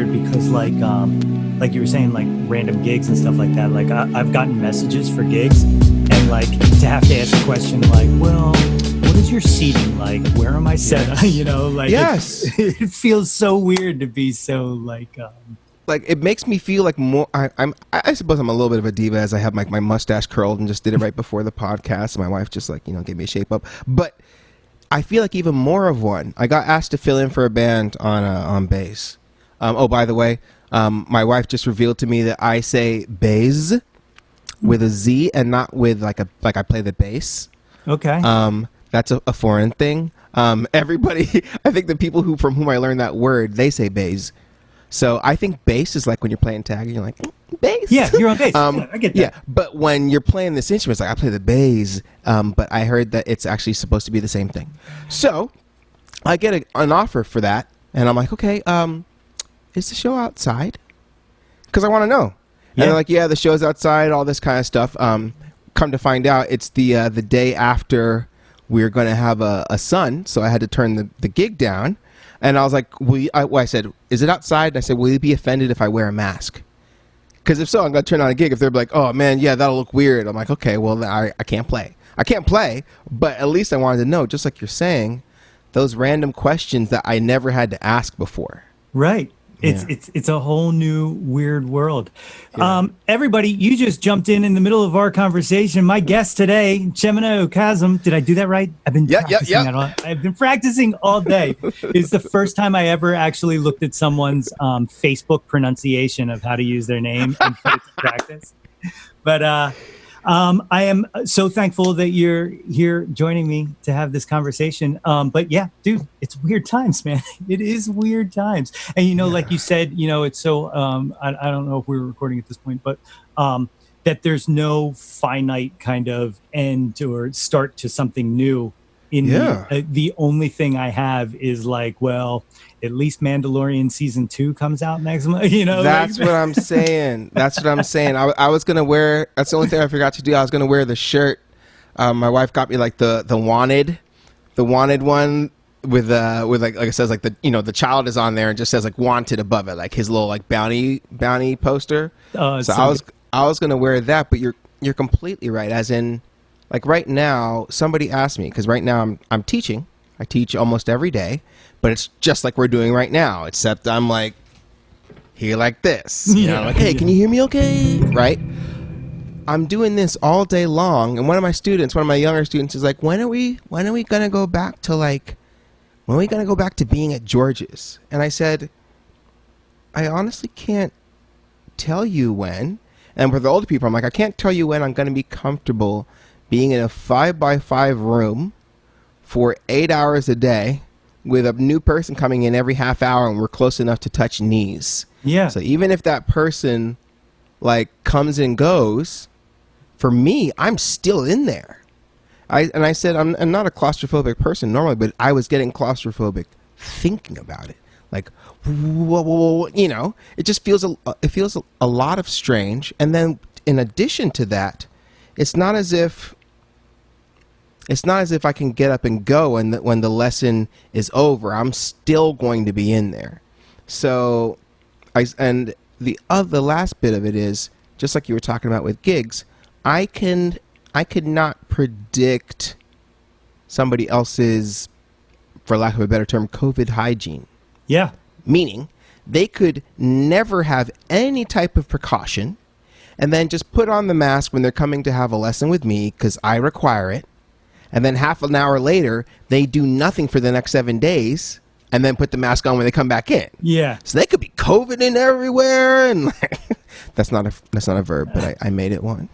weird because like you were saying, like random gigs and stuff like that. Like I've gotten messages for gigs, and like to have to ask a question like, well, what is your seating like? Where am I set? Yes. You know, like Yes. it feels so weird to be so like. Like it makes me feel like more. I suppose I'm a little bit of a diva as I have my mustache curled and just did it right before the podcast. My wife just like gave me a shape up, but I feel like even more of one. I got asked to fill in for a band on bass. Oh, by the way, my wife just revealed to me that I say bass with a Z and not with like I play the bass. Okay. That's a foreign thing. Everybody, I think the people from whom I learned that word, they say bass. So I think bass is like when you're playing tag and you're like, bass. Yeah, you're on bass. Yeah, I get that. Yeah, but when you're playing this instrument, it's like I play the bass. But I heard that it's actually supposed to be the same thing. So I get an offer for that, and I'm like, okay, is the show outside? Because I want to know. Yeah. And they're like, yeah, the show's outside, all this kind of stuff. Come to find out, it's the day after we're going to have a son, so I had to turn the gig down. And I was like, I said, is it outside? And I said, will you be offended if I wear a mask? Because if so, I'm going to turn on a gig. If they're like, oh, man, yeah, that'll look weird. I'm like, okay, well, I can't play. I can't play, but at least I wanted to know, just like you're saying, those random questions that I never had to ask before. Right. Yeah. It's a whole new weird world. Yeah. Everybody, you just jumped in the middle of our conversation. My guest today, Chiemena Ukazim. Did I do that right? I've been I've been practicing all day. It's the first time I ever actually looked at someone's Facebook pronunciation of how to use their name and put it to practice. But I am so thankful that you're here joining me to have this conversation. But yeah, dude, it's weird times, man. It is weird times. And, like you said, it's so, I don't know if we're recording at this point, but that there's no finite kind of end or start to something new. The only thing I have is like, well, at least Mandalorian season 2 comes out next month. That's what I'm saying. That's what I'm saying. I was gonna wear. That's the only thing I forgot to do. I was gonna wear the shirt. My wife got me like the wanted one with like it says like the child is on there and just says like wanted above it, like his little like bounty poster. So I was gonna wear that, but you're completely right. As in, like right now, somebody asked me, because right now I'm teaching. I teach almost every day, but it's just like we're doing right now, except I'm like here like this. Like, hey, can you hear me okay? Right? I'm doing this all day long, and one of my younger students is like, when are we gonna go back to being at George's? And I said, I honestly can't tell you when. And for the older people, I'm like, I can't tell you when I'm gonna be comfortable being in a 5x5 room for 8 hours a day with a new person coming in every half hour, and we're close enough to touch knees. Yeah. So even if that person like comes and goes, for me, I'm still in there. I said, I'm not a claustrophobic person normally, but I was getting claustrophobic thinking about it. Like, whoa, it just feels a lot of strange. And then in addition to that, it's not as if I can get up and go, and that when the lesson is over, I'm still going to be in there. So, the last bit of it is, just like you were talking about with gigs, I could not predict somebody else's, for lack of a better term, COVID hygiene. Yeah. Meaning, they could never have any type of precaution, and then just put on the mask when they're coming to have a lesson with me because I require it. And then half an hour later, they do nothing for the next 7 days and then put the mask on when they come back in. Yeah. So they could be COVIDing everywhere. And that's not a verb, but I made it one.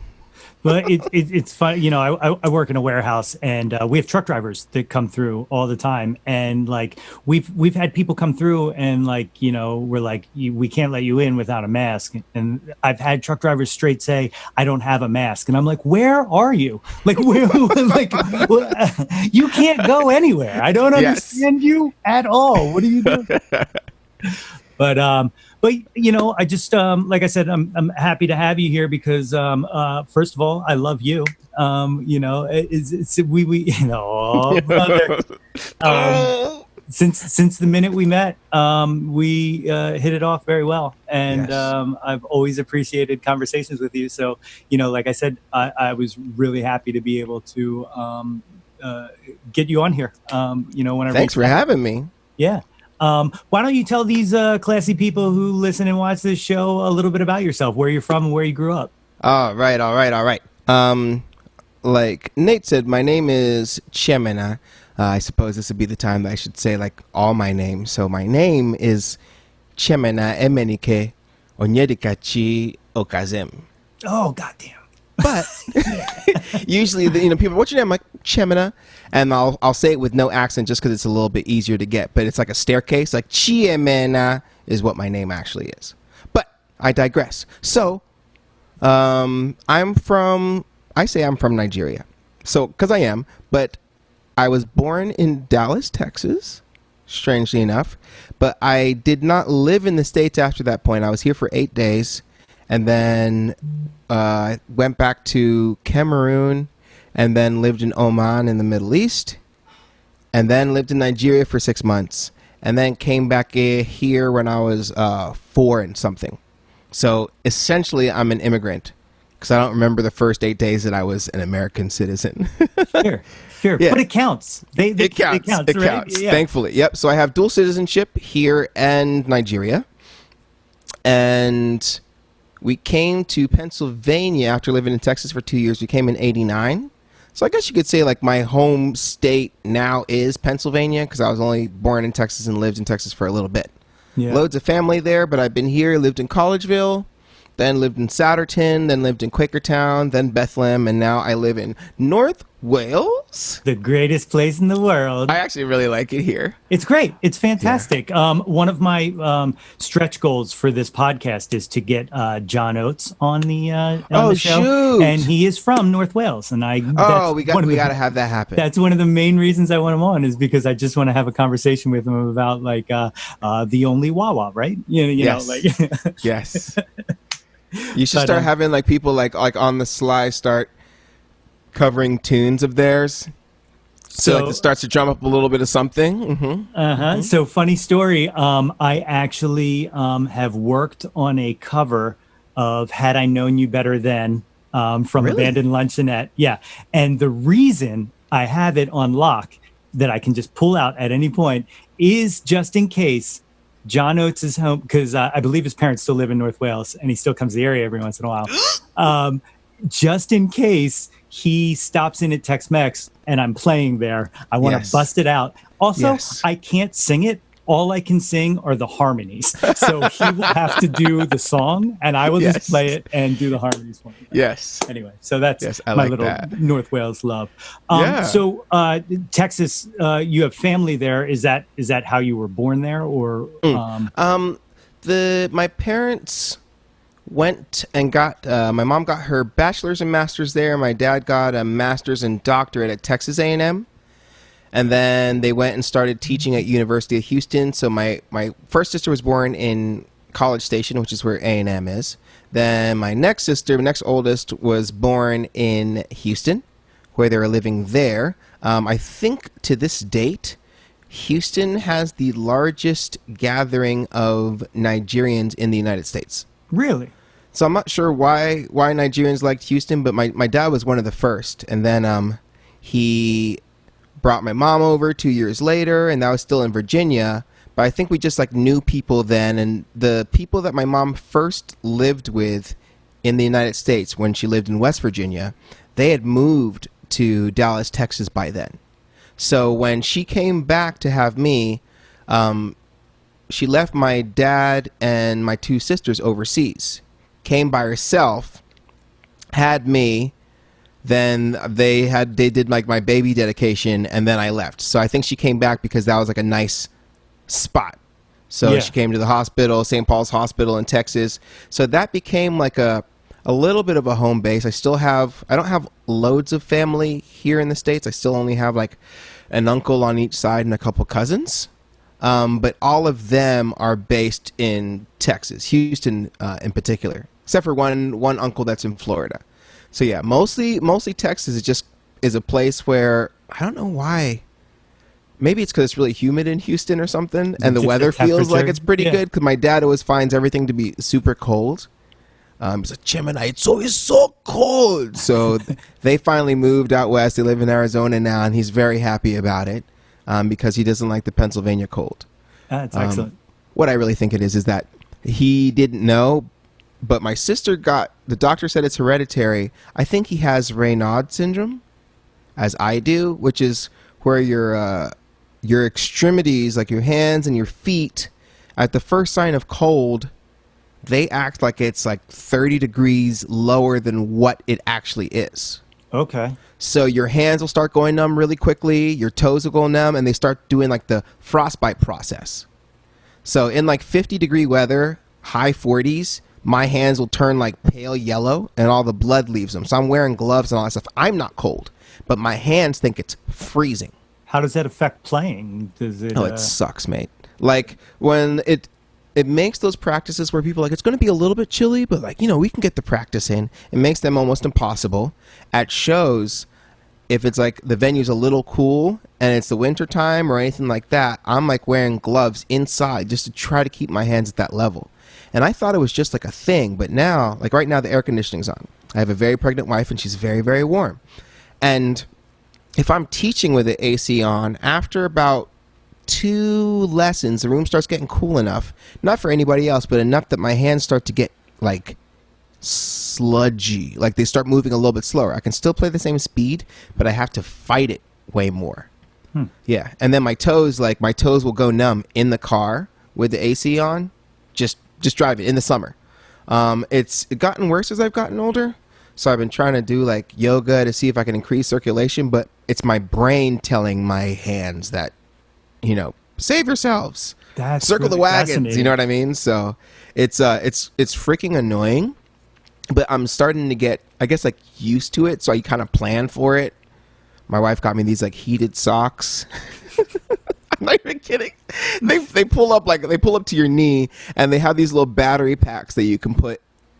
But it's fun. I work in a warehouse, and we have truck drivers that come through all the time. And like we've had people come through, and like we're like, we can't let you in without a mask. And I've had truck drivers straight say, I don't have a mask, and I'm like, where are you? Like where? Like you can't go anywhere. I don't understand you at all. What are you doing? But I just like I said, I'm happy to have you here because first of all, I love you. Brother. Since the minute we met, we hit it off very well, and Yes. I've always appreciated conversations with you. So, you know, like I said, I was really happy to be able to get you on here. You know, whenever. Thanks for having me. Yeah. Why don't you tell these classy people who listen and watch this show a little bit about yourself, where you're from and where you grew up? All right. Like Nate said, my name is Chiemena. I suppose this would be the time that I should say like all my names. So my name is Chiemena Emenike Onyedikachi Ukazim. Oh, goddamn. But usually, people, what's your name? I'm like, Chiemena. And I'll say it with no accent just because it's a little bit easier to get. But it's like a staircase. Like, Chiemena is what my name actually is. But I digress. So, I'm from Nigeria. So, because I am. But I was born in Dallas, Texas, strangely enough. But I did not live in the States after that point. I was here for 8 days. And then went back to Cameroon, and then lived in Oman in the Middle East, and then lived in Nigeria for 6 months, and then came back here when I was 4 and something. So essentially, I'm an immigrant because I don't remember the first 8 days that I was an American citizen. Sure. Yeah. But it counts. It counts. Right? It counts. Yeah. Thankfully. Yep. So I have dual citizenship here and Nigeria, and we came to Pennsylvania after living in Texas for 2 years. We came in '89. So I guess you could say like my home state now is Pennsylvania because I was only born in Texas and lived in Texas for a little bit. Yeah. Loads of family there, but I've been here, lived in Collegeville, then lived in Souderton, then lived in Quakertown, then Bethlehem, and now I live in North Wales. The greatest place in the world. I actually really like it here. It's great. It's fantastic. Yeah. One of my stretch goals for this podcast is to get John Oates on the show. Shoot. And he is from North Wales. And we got to have that happen. That's one of the main reasons I want him on, is because I just want to have a conversation with him about like the only Wawa, right? Yes. Know, like Yes. You should start having like people like on the sly start covering tunes of theirs. So like it starts to drum up a little bit of something. Mm-hmm. So funny story. I actually have worked on a cover of "Had I Known You Better Then" from Abandoned Luncheonette. Yeah, and the reason I have it on lock that I can just pull out at any point is just in case John Oates is home, because I believe his parents still live in North Wales, and he still comes to the area every once in a while. Just in case he stops in at Tex-Mex and I'm playing there, I want to bust it out. Also, I can't sing it. All I can sing are the harmonies. So he will have to do the song, and I will just play it and do the harmonies for him. Yes. Anyway, so that's my like little North Wales love. So Texas, you have family there. Is that how you were born there, or? My parents went and got my mom got her bachelor's and master's there. My dad got a master's and doctorate at Texas A&M. And then they went and started teaching at University of Houston. So my first sister was born in College Station, which is where A&M is. Then my next oldest, was born in Houston, where they were living there. I think to this date, Houston has the largest gathering of Nigerians in the United States. Really? So I'm not sure why Nigerians liked Houston, but my dad was one of the first. And then he brought my mom over 2 years later, and that was still in Virginia. But I think we just like knew people then, and the people that my mom first lived with in the United States when she lived in West Virginia, they had moved to Dallas, Texas by then. So when she came back to have me, she left my dad and my two sisters overseas, came by herself, had me. Then they did like my baby dedication, and then I left. So I think she came back because that was like a nice spot. So she came to the hospital, St. Paul's Hospital in Texas. So that became like a little bit of a home base. I don't have loads of family here in the States. I still only have like an uncle on each side and a couple cousins. But all of them are based in Texas, Houston in particular, except for one uncle that's in Florida. So yeah, mostly Texas is a place where I don't know why maybe it's because it's really humid in Houston or something, and the weather feels like it's pretty good, because my dad always finds everything to be super cold. He's like, Chiemena, it's always so cold. So they finally moved out west. They live in Arizona now, and he's very happy about it because he doesn't like the Pennsylvania cold. That's excellent. What I really think it is that he didn't know, but my sister the doctor said it's hereditary. I think he has Raynaud syndrome, as I do, which is where your extremities, like your hands and your feet, at the first sign of cold, they act like it's like 30 degrees lower than what it actually is. Okay. So your hands will start going numb really quickly. Your toes will go numb, and they start doing like the frostbite process. So in like 50-degree weather, high 40s, my hands will turn like pale yellow and all the blood leaves them. So I'm wearing gloves and all that stuff. I'm not cold, but my hands think it's freezing. How does that affect playing? Does it? Oh, it sucks, mate. Like when it makes those practices where people are like, it's going to be a little bit chilly, but like, we can get the practice in. It makes them almost impossible. At shows, if it's like the venue's a little cool and it's the winter time or anything like that, I'm like wearing gloves inside just to try to keep my hands at that level. And I thought it was just like a thing, but now, like right now, the air conditioning's on. I have a very pregnant wife and she's very, very warm. And if I'm teaching with the AC on, after about 2 lessons, the room starts getting cool enough, not for anybody else, but enough that my hands start to get like sludgy, like they start moving a little bit slower. I can still play the same speed, but I have to fight it way more. Yeah. And then my toes will go numb in the car with the AC on, just drive it in the summer. It's gotten worse as I've gotten older, so I've been trying to do like yoga to see if I can increase circulation, but it's my brain telling my hands that, save yourselves. That's circle really the wagons. You know what I mean? So it's freaking annoying, but I'm starting to get, I guess, like used to it. So I kind of plan for it. My wife got me these like heated socks. I'm not even kidding. They pull up to your knee, and they have these little battery packs that you can put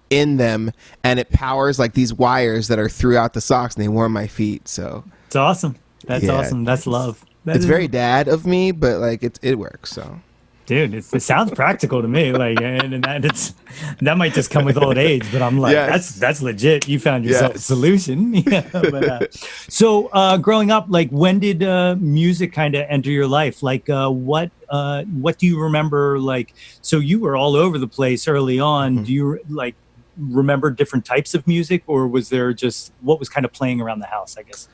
in them, and it powers like these wires that are throughout the socks, and they warm my feet. So it's awesome. That's awesome. That's love. It's very dad of me, but like it works. So, dude, it sounds practical to me. Like, and that might just come with old age, but I'm like, that's legit. You found yourself a solution. Yeah. But, so, growing up, like, when did music kind of enter your life? Like, what do you remember? Like, so you were all over the place early on. Mm-hmm. Do you like remember different types of music, or was there just what was kind of playing around the house? I guess.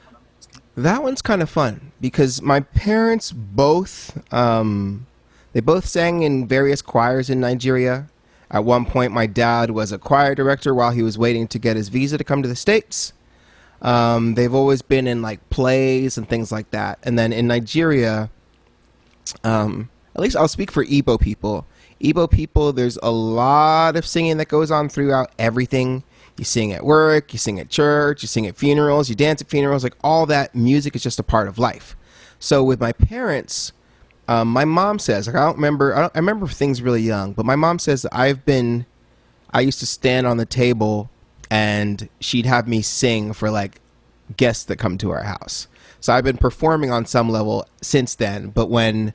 That one's kind of fun because my parents both they both sang in various choirs in Nigeria. At one point, my dad was a choir director while he was waiting to get his visa to come to the States. They've always been in like plays and things like that. And then in Nigeria, at least I'll speak for Igbo people. Igbo people, there's a lot of singing that goes on throughout everything. You sing at work, you sing at church, you sing at funerals, you dance at funerals, like all that music is just a part of life. So with my parents, my mom says, like, I remember things really young, but my mom says that I used to stand on the table and she'd have me sing for like guests that come to our house. So I've been performing on some level since then, but when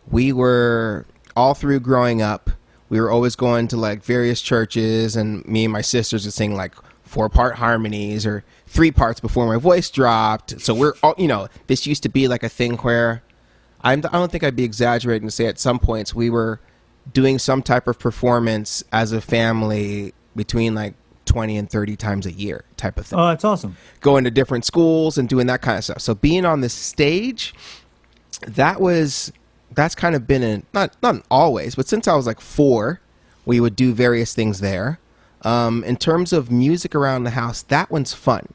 we were all through growing up, we were always going to like various churches, and me and my sisters would sing like 4-part harmonies or 3 parts before my voice dropped. So we're all, this used to be like a thing where I don't think I'd be exaggerating to say at some points we were doing some type of performance as a family between like 20 and 30 times a year type of thing. Oh, that's awesome. Going to different schools and doing that kind of stuff. So being on the stage, that's kind of been not always, but since I was like 4, we would do various things there. In terms of music around the house, that one's fun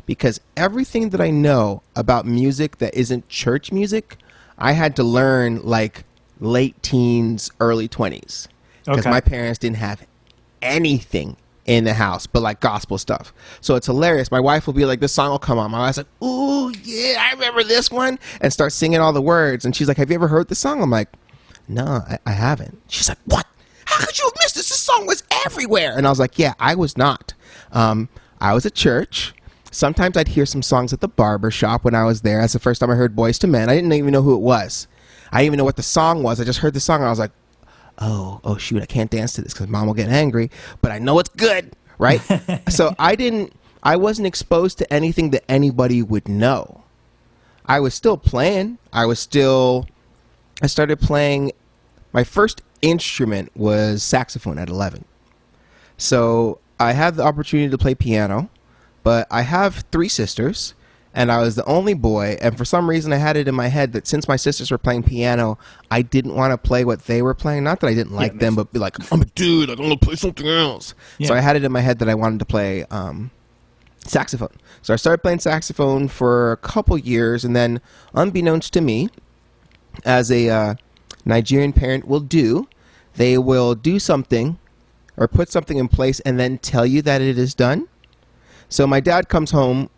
because everything that I know about music that isn't church music, I had to learn like late teens, early 20s because my parents didn't have anything in the house but like gospel stuff. So it's hilarious. My wife will be like, this song will come on. My wife's like, ooh, yeah, I remember this one, and start singing all the words. And she's like, have you ever heard this song? I'm like, no, I haven't. She's like, what? How could you have missed this? This song was everywhere. And I was like, yeah, I was not. I was at church, Sometimes I'd hear some songs at the barber shop when I was there. That's the first time I heard Boys to Men. I didn't even know who it was. I didn't even know what the song was. I just heard the song and I was like, oh shoot, I can't dance to this because mom will get angry, but I know it's good, right? So I wasn't exposed to anything that anybody would know. I was still playing. I started playing. My first instrument was saxophone at 11. So I had the opportunity to play piano, but I have 3 sisters. And I was the only boy, and for some reason I had it in my head that since my sisters were playing piano, I didn't want to play what they were playing. Not that I didn't like them, but be like, I'm a dude, I don't want to play something else. Yeah. So I had it in my head that I wanted to play saxophone. So I started playing saxophone for a couple years, and then unbeknownst to me, as a Nigerian parent will do, they will do something or put something in place and then tell you that it is done. So my dad comes home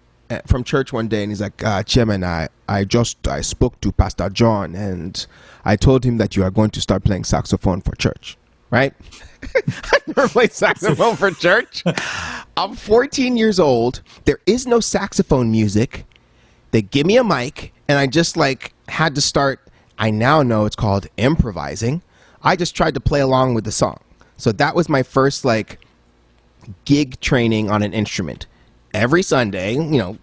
from church one day and he's like, Chiemena, I spoke to Pastor John and I told him that you are going to start playing saxophone for church, right? I never played saxophone for church. I'm 14 years old. There is no saxophone music. They give me a mic and I just had to start. I now know it's called improvising. I just tried to play along with the song. So that was my first gig training on an instrument. Every Sunday,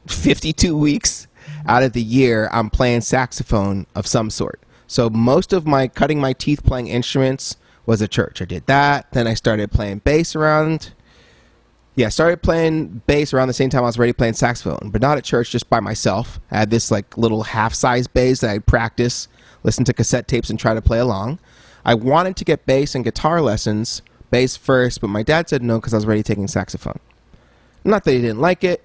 52 weeks out of the year, I'm playing saxophone of some sort. So most of my cutting my teeth playing instruments was at church. I did that. Then I started playing bass around. Yeah, I started playing bass around the same time I was already playing saxophone, but not at church, just by myself. I had this little half-size bass that I'd practice, listen to cassette tapes, and try to play along. I wanted to get bass and guitar lessons, bass first, but my dad said no because I was already taking saxophone. Not that he didn't like it,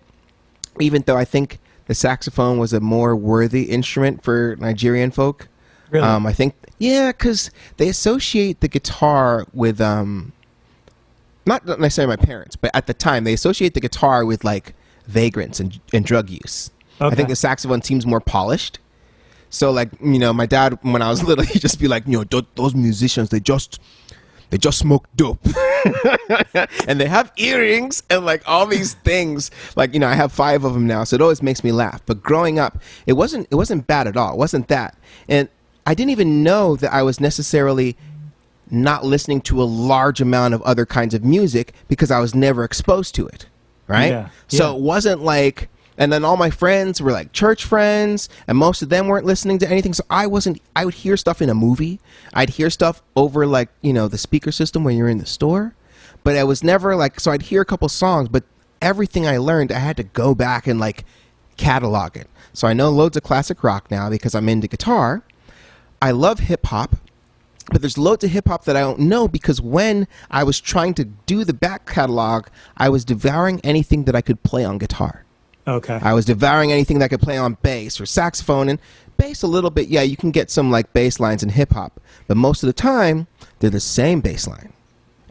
even though I think the saxophone was a more worthy instrument for Nigerian folk. Really? I think, because they associate the guitar with, not necessarily my parents, but at the time, they associate the guitar with vagrants and drug use. Okay. I think the saxophone seems more polished. So my dad, when I was little, he'd just be like, those musicians, they just smoke dope. And they have earrings and all these things. I have 5 of them now, so it always makes me laugh. But growing up, it wasn't bad at all. It wasn't that. And I didn't even know that I was necessarily not listening to a large amount of other kinds of music because I was never exposed to it. Right? Yeah. So it wasn't and then all my friends were church friends, and most of them weren't listening to anything. So I would hear stuff in a movie. I'd hear stuff over the speaker system when you're in the store. But I was never so I'd hear a couple songs, but everything I learned, I had to go back and catalog it. So I know loads of classic rock now because I'm into guitar. I love hip hop, but there's loads of hip hop that I don't know because when I was trying to do the back catalog, I was devouring anything that I could play on guitar. Okay. I was devouring anything that I could play on bass or saxophone, and bass a little bit. Yeah, you can get some bass lines in hip hop, but most of the time they're the same bass line.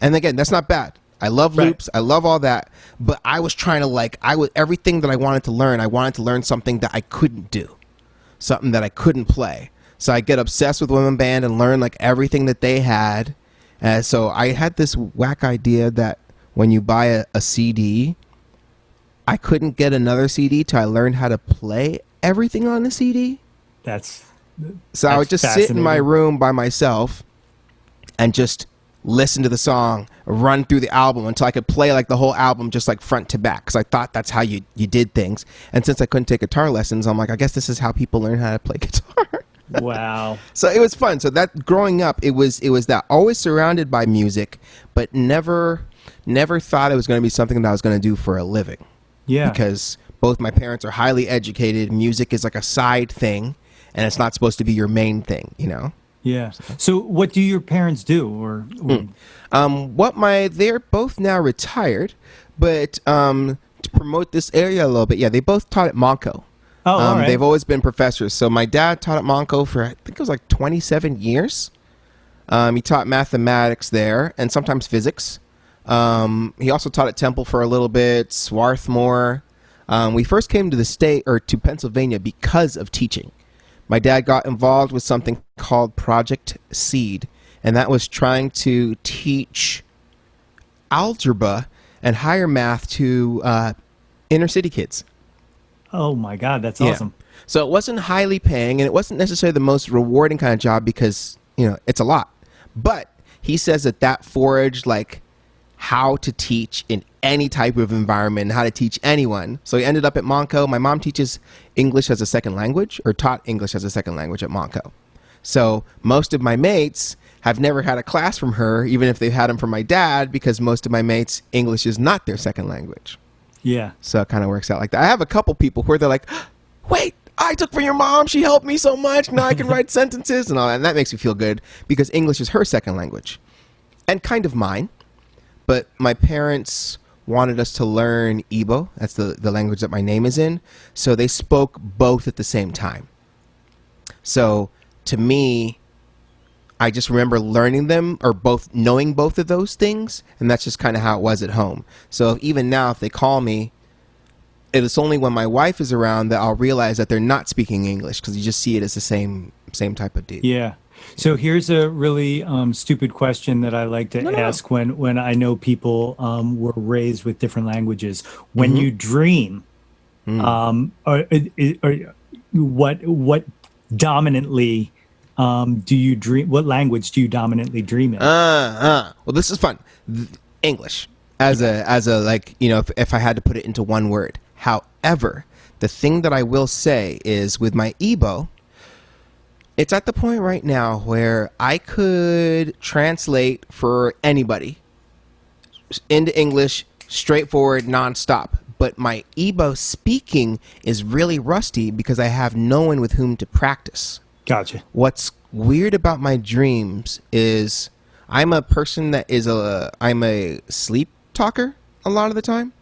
And again, that's not bad. I love loops. I love all that, but I was trying to everything that I wanted to learn something that I couldn't do, something that I couldn't play. So I get obsessed with Women Band and learn everything that they had. So I had this whack idea that when you buy a CD, I couldn't get another CD till I learned how to play everything on the CD. So I would just sit in my room by myself and just listen to the song, run through the album until I could play the whole album just front to back because I thought that's how you did things. And since I couldn't take guitar lessons, I'm I guess this is how people learn how to play guitar. Wow. So it was fun. So that growing up, it was that always surrounded by music, but never thought it was going to be something that I was going to do for a living. Yeah. Because both my parents are highly educated. Music is a side thing, and it's not supposed to be your main thing, Yeah. So what do your parents do? They're both now retired, but to promote this area a little bit, they both taught at Monco. Oh, all right. They've always been professors. So my dad taught at Monco for, I think it was 27 years. He taught mathematics there and sometimes physics. He also taught at Temple for a little bit, Swarthmore. We first came to Pennsylvania because of teaching. My dad got involved with something called Project Seed, and that was trying to teach algebra and higher math to inner city kids. Oh my God, that's awesome. So it wasn't highly paying, and it wasn't necessarily the most rewarding kind of job because, it's a lot. But he says that forged like how to teach in any type of environment, how to teach anyone. So he ended up at Monco. My mom teaches English as a second language, or taught English as a second language at Monco. So most of my mates have never had a class from her, even if they've had them from my dad, because most of my mates, English is not their second language. Yeah. So it kind of works out like that. I have a couple people where they're like, wait, I took from your mom. She helped me so much. Now I can write sentences and all that. And that makes me feel good because English is her second language and kind of mine. But my parents wanted us to learn Igbo. That's the language that my name is in. So they spoke both at the same time. So to me, I just remember learning them or knowing both of those things. And that's just kind of how it was at home. So even now, if they call me, it is only when my wife is around that I'll realize that they're not speaking English because you just see it as the same type of deal. Yeah. So here's a really stupid question that I like to ask when I know people were raised with different languages. When you dream, what dominantly do you dream? What language do you dominantly dream in? Well, this is fun. English as a like, if I had to put it into one word. However, the thing that I will say is with my Igbo, it's at the point right now where I could translate for anybody into English, straightforward, nonstop. But my Igbo speaking is really rusty because I have no one with whom to practice. Gotcha. What's weird about my dreams is I'm a person that I'm a sleep talker a lot of the time,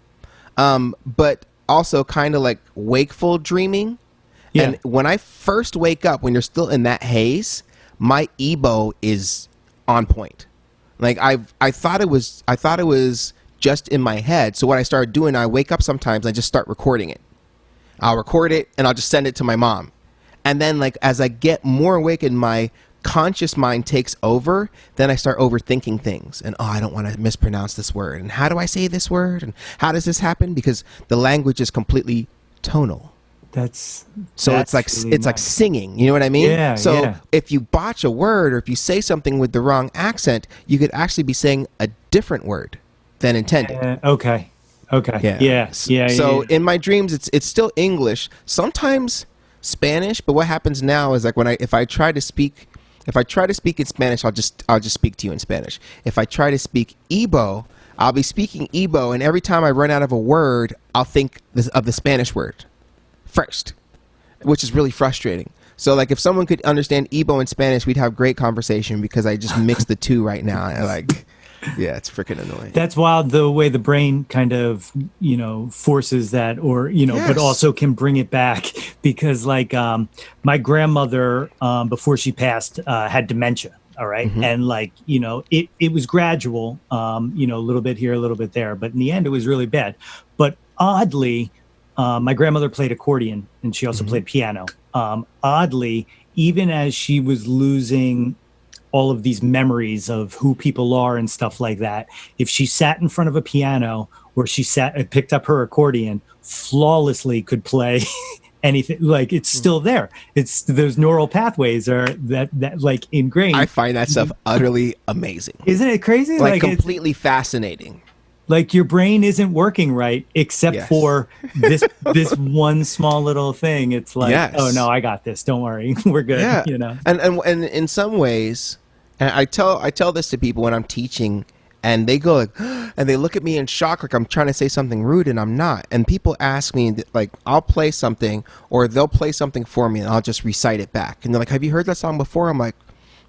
but also kind of like wakeful dreaming. Yeah. And when I first wake up, when you're still in that haze, my Igbo is on point. Like I thought it was just in my head. So what I started doing, I wake up sometimes, I just start recording it. I'll record it and I'll just send it to my mom. And then like as I get more awake and my conscious mind takes over, then I start overthinking things. And I don't want to mispronounce this word. And how do I say this word? And how does this happen? Because the language is completely tonal. That's it's like really it's nice. Like singing, you know what I mean? Yeah. So if you botch a word or if you say something with the wrong accent, you could actually be saying a different word than intended. Okay. Yeah. So in my dreams, it's still English, sometimes Spanish. But what happens now is like if I try to speak in Spanish, I'll just speak to you in Spanish. If I try to speak Igbo, I'll be speaking Igbo, and every time I run out of a word, I'll think of the Spanish word first, which is really frustrating. So like if someone could understand Igbo and Spanish, we'd have great conversation because I just mix the two right now. And like, yeah, it's freaking annoying. That's wild, the way the brain kind of, forces that or, Yes. but also can bring it back because like my grandmother, before she passed, had dementia. All right. Mm-hmm. And like, it was gradual, a little bit here, a little bit there. But in the end, it was really bad. But oddly, my grandmother played accordion and she also played piano. Oddly, even as she was losing all of these memories of who people are and stuff like that, if she sat in front of a piano or she picked up her accordion, flawlessly could play anything. Like it's still there. It's those neural pathways are that like ingrained. I find that stuff utterly amazing. Isn't it crazy? Like completely fascinating. Like your brain isn't working right except for this one small little thing. It's like, oh no, I got this. Don't worry, we're good. Yeah. And in some ways, and I tell this to people when I'm teaching, and they go like, and they look at me in shock, like I'm trying to say something rude, and I'm not. And people ask me, like, I'll play something, or they'll play something for me, and I'll just recite it back. And they're like, have you heard that song before? I'm like,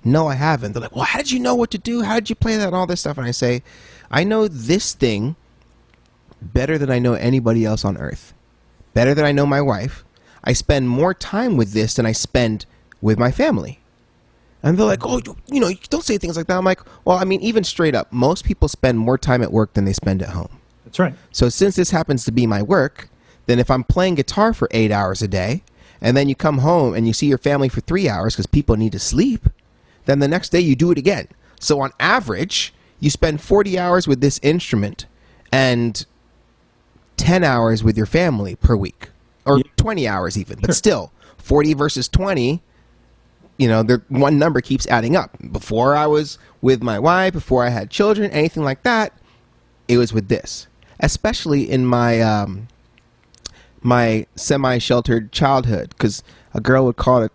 no, I haven't. They're like, well, how did you know what to do? How did you play that? And all this stuff. And I say, I know this thing better than I know anybody else on earth, better than I know my wife. I spend more time with this than I spend with my family. And they're like, oh, you don't say things like that. I'm like, well, I mean, even straight up, most people spend more time at work than they spend at home. That's right. So since this happens to be my work, then if I'm playing guitar for 8 hours a day, and then you come home and you see your family for 3 hours because people need to sleep, then the next day you do it again. So on average, you spend 40 hours with this instrument and 10 hours with your family per week. or 20 hours even, but still 40 versus 20, you know, one number keeps adding up. Before I was with my wife, before I had children, anything like that, it was with this, especially in my my semi-sheltered childhood, because a girl would call to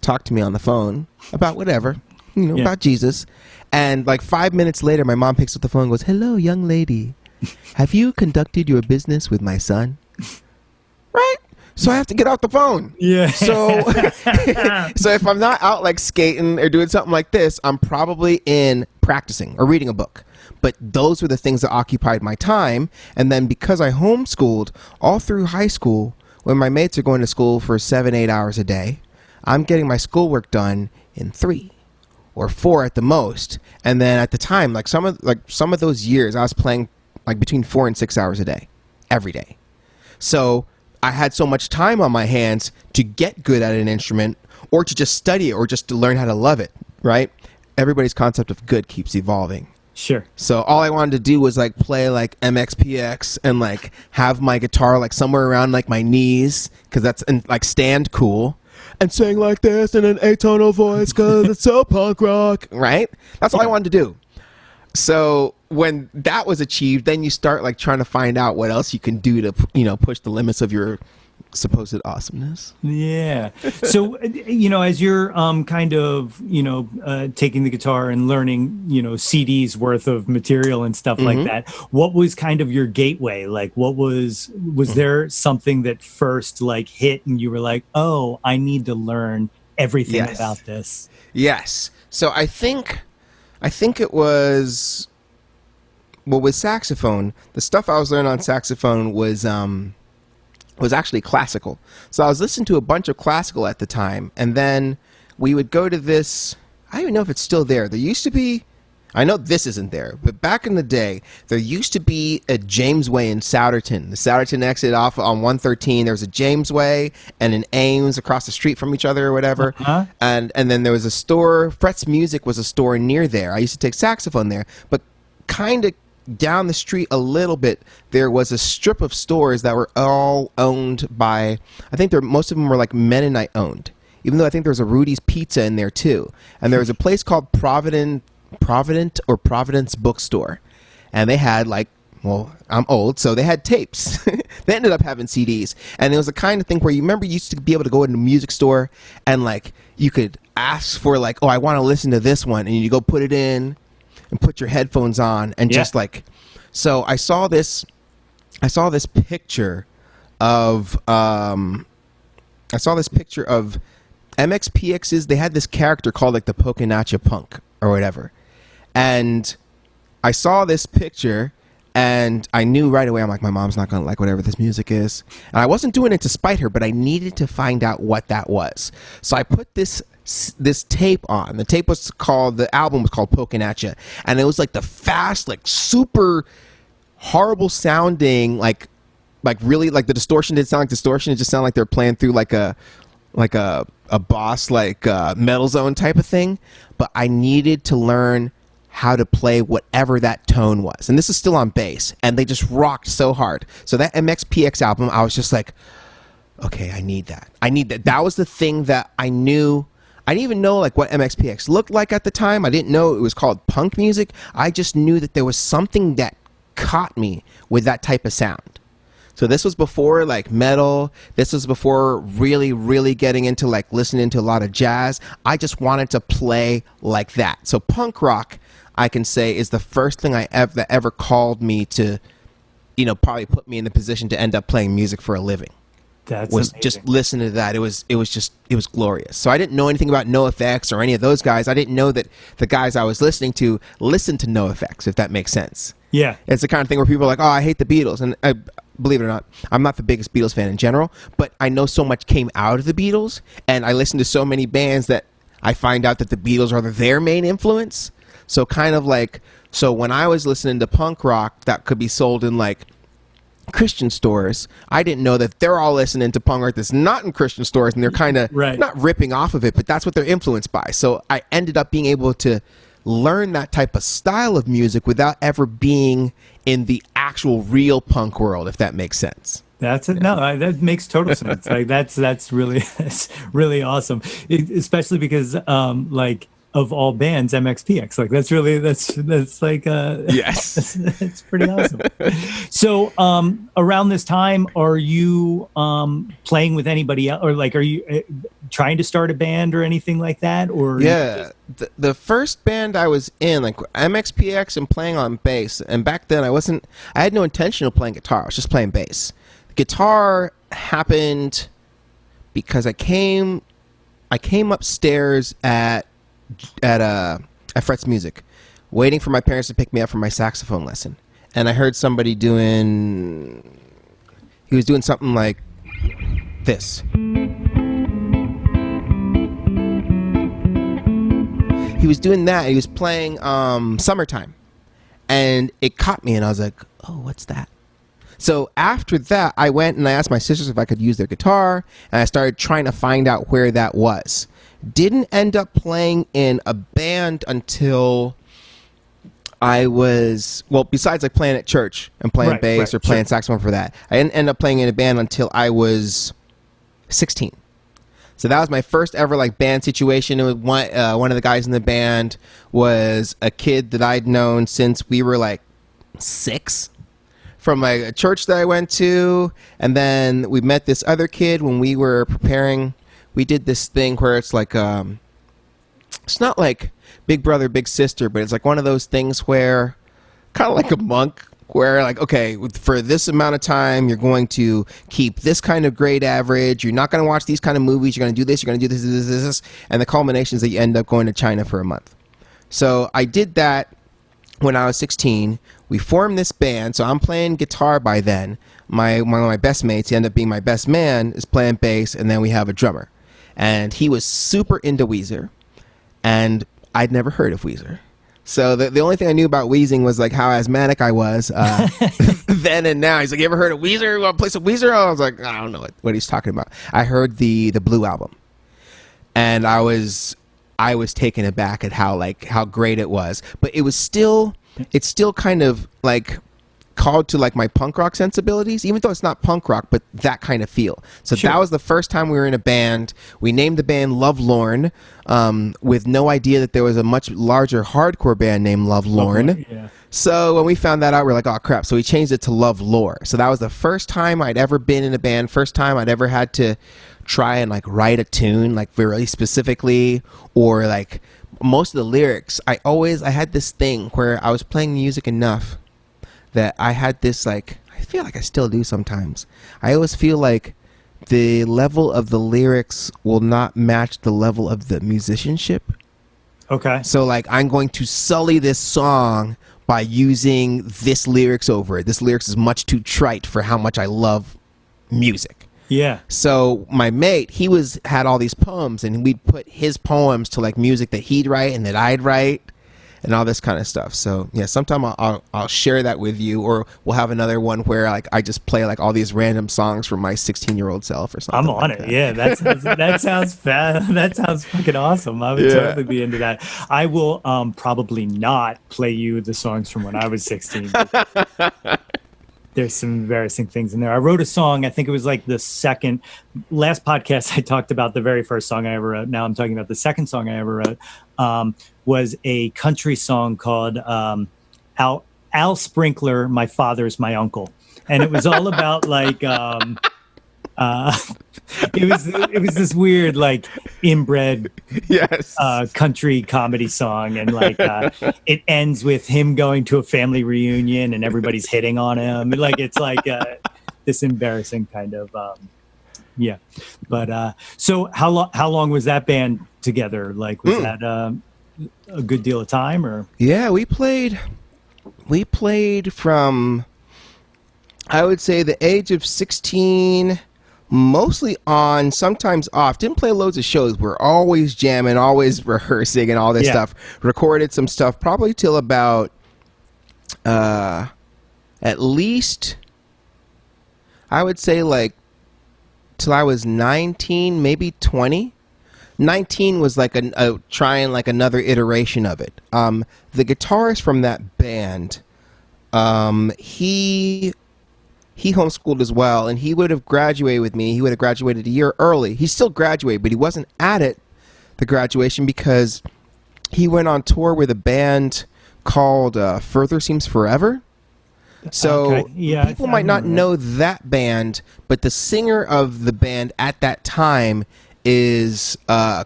talk to me on the phone about whatever, you know, about Jesus. And like 5 minutes later, my mom picks up the phone and goes, "Hello, young lady. Have you conducted your business with my son?" Right? So I have to get off the phone. Yeah. So, so if I'm not out like skating or doing something like this, I'm probably in practicing or reading a book. But those were the things that occupied my time. And then because I homeschooled all through high school, when my mates are going to school for 7-8 hours a day, I'm getting my schoolwork done in 3 or 4 at the most. And then at the time, like some of those years, I was playing like between 4 and 6 hours a day, every day. So I had so much time on my hands to get good at an instrument, or to just study it, or just to learn how to love it, right? Everybody's concept of good keeps evolving. Sure. So all I wanted to do was like play like MXPX and like have my guitar like somewhere around like my knees, because that's, and like stand cool, and sing like this in an atonal voice because it's so punk rock, right? That's all I wanted to do. So when that was achieved, then you start like trying to find out what else you can do to, you know, push the limits of your supposed awesomeness. Yeah. So, you know, as you're kind of, you know, taking the guitar and learning, you know, CDs worth of material and stuff like that, what was kind of your gateway? Like, what was there something that first like hit and you were like, oh, I need to learn everything about this? Yes. So I think it was, well, with saxophone, the stuff I was learning on saxophone was actually classical. So I was listening to a bunch of classical at the time, and then we would go to this, I don't even know if it's still there. There used to be, I know this isn't there, but back in the day, there used to be a Jamesway in Souderton. The Souderton exit off on 113. There was a Jamesway and an Ames across the street from each other or whatever. And then there was a store, Fret's Music was a store near there. I used to take saxophone there, but kind of down the street a little bit, there was a strip of stores that were all owned by, I think most of them were like Mennonite owned, even though I think there was a Rudy's Pizza in there too. And there was a place called Providence Bookstore, and they had like, well, I'm old, so they had tapes. They ended up having CDs, and it was the kind of thing where you remember you used to be able to go into a music store and like you could ask for like, oh, I want to listen to this one, and you go put it in and put your headphones on and just like, so I saw this picture of MXPX's. They had this character called like the Poconacha Punk or whatever, and I saw this picture and I knew right away, I'm like, my mom's not gonna like whatever this music is, and I wasn't doing it to spite her, but I needed to find out what that was. So I put this tape on. The tape was called, the album was called Poconacha, and it was like the fast, like super horrible sounding, like really, like the distortion didn't sound like distortion, it just sounded like they're playing through like a boss, like Metal Zone type of thing. But I needed to learn how to play whatever that tone was, and this is still on bass, and they just rocked so hard. So that MXPX album, I was just like, okay, I need that. That was the thing that I knew. I didn't even know like what MXPX looked like at the time. I didn't know it was called punk music. I just knew that there was something that caught me with that type of sound. So this was before like metal. This was before really, really getting into like listening to a lot of jazz. I just wanted to play like that. So punk rock, I can say, is the first thing that ever called me to, you know, probably put me in the position to end up playing music for a living. That's was amazing. Just listening to that. It was glorious. So I didn't know anything about NoFX or any of those guys. I didn't know that the guys I was listening to listened to NoFX, if that makes sense. Yeah. It's the kind of thing where people are like, oh, I hate the Beatles. And I, believe it or not, I'm not the biggest Beatles fan in general, but I know so much came out of the Beatles, and I listen to so many bands that I find out that the Beatles are their main influence. So kind of like, so when I was listening to punk rock that could be sold in like Christian stores, I didn't know that they're all listening to punk rock that's not in Christian stores, and they're kind of not ripping off of it, but that's what they're influenced by. So I ended up being able to learn that type of style of music without ever being in the actual real punk world, if that makes sense. That's it. No, that makes total sense. Like that's really awesome, especially because like of all bands, MXPX. Like that's like yes, that's pretty awesome. So around this time, are you playing with anybody else, or like are you trying to start a band or anything like that? Or yeah, the first band I was in, like MXPX, and playing on bass. And back then I had no intention of playing guitar. I was just playing bass. Guitar happened because I came upstairs at Fret's Music, waiting for my parents to pick me up from my saxophone lesson, and I heard somebody he was doing something like this. He was doing that. He was playing Summertime, and it caught me, and I was like, oh, what's that? So after that, I went and I asked my sisters if I could use their guitar, and I started trying to find out where that was. Didn't end up playing in a band until I was, well, besides like playing at church and playing bass or playing saxophone for that, I didn't end up playing in a band until I was 16. So that was my first ever like band situation. It was one of the guys in the band was a kid that I'd known since we were like 6. From a church that I went to, and then we met this other kid when we were preparing. We did this thing where it's like it's not like Big Brother Big Sister, but it's like one of those things where kind of like a monk, where like, okay, for this amount of time you're going to keep this kind of grade average, you're not going to watch these kind of movies, you're going to do this, you're going to do this, and the culmination is that you end up going to China for a month. So I did that when I was 16. We formed this band, so I'm playing guitar by then. One of my best mates, he ended up being my best man, is playing bass, and then we have a drummer. And he was super into Weezer, and I'd never heard of Weezer. So the only thing I knew about Weezing was like how asthmatic I was then and now. He's like, you ever heard of Weezer? You want to play some Weezer? I was like, I don't know what he's talking about. I heard the Blue album, and I was taken aback at how great it was. But it's still kind of like called to like my punk rock sensibilities, even though it's not punk rock, but that kind of feel. So That was the first time we were in a band. We named the band Love Lorn, with no idea that there was a much larger hardcore band named Love Lorn. Yeah. So when we found that out, we're like, oh crap. So we changed it to Love Lore. So that was the first time I'd ever been in a band, first time I'd ever had to try and like write a tune like very specifically, or like most of the lyrics. I had this thing where I was playing music enough that I had this like, I feel like I still do sometimes. I always feel like the level of the lyrics will not match the level of the musicianship. Okay. So like I'm going to sully this song by using this lyrics over it. This lyrics is much too trite for how much I love music. Yeah. So my mate, he had all these poems, and we'd put his poems to like music that he'd write and that I'd write, and all this kind of stuff. So yeah, sometime I'll share that with you, or we'll have another one where like I just play like all these random songs from my 16-year-old self or something. I'm on it. Yeah, that sounds that sounds fucking awesome. I would totally be into that. I will probably not play you the songs from when I was 16. There's some embarrassing things in there. I wrote a song, I think it was like the last podcast I talked about the very first song I ever wrote. Now I'm talking about the second song I ever wrote, was a country song called Al Sprinkler, My Father's My Uncle. And it was all about like, it was this weird like inbred country comedy song, and like it ends with him going to a family reunion and everybody's hitting on him. Like it's like this embarrassing kind of But so how long was that band together? Like was that a good deal of time? Or we played from, I would say, the age of 16, mostly on, sometimes off. Didn't play loads of shows. We're always jamming, always rehearsing and all this stuff. Recorded some stuff probably till about at least, I would say, like till I was 19, maybe 20. 19 was like trying like another iteration of it. The guitarist from that band, he homeschooled as well, and he would have graduated with me. He would have graduated a year early. He still graduated, but he wasn't at the graduation because he went on tour with a band called Further Seems Forever. So people might not know that band, but the singer of the band at that time is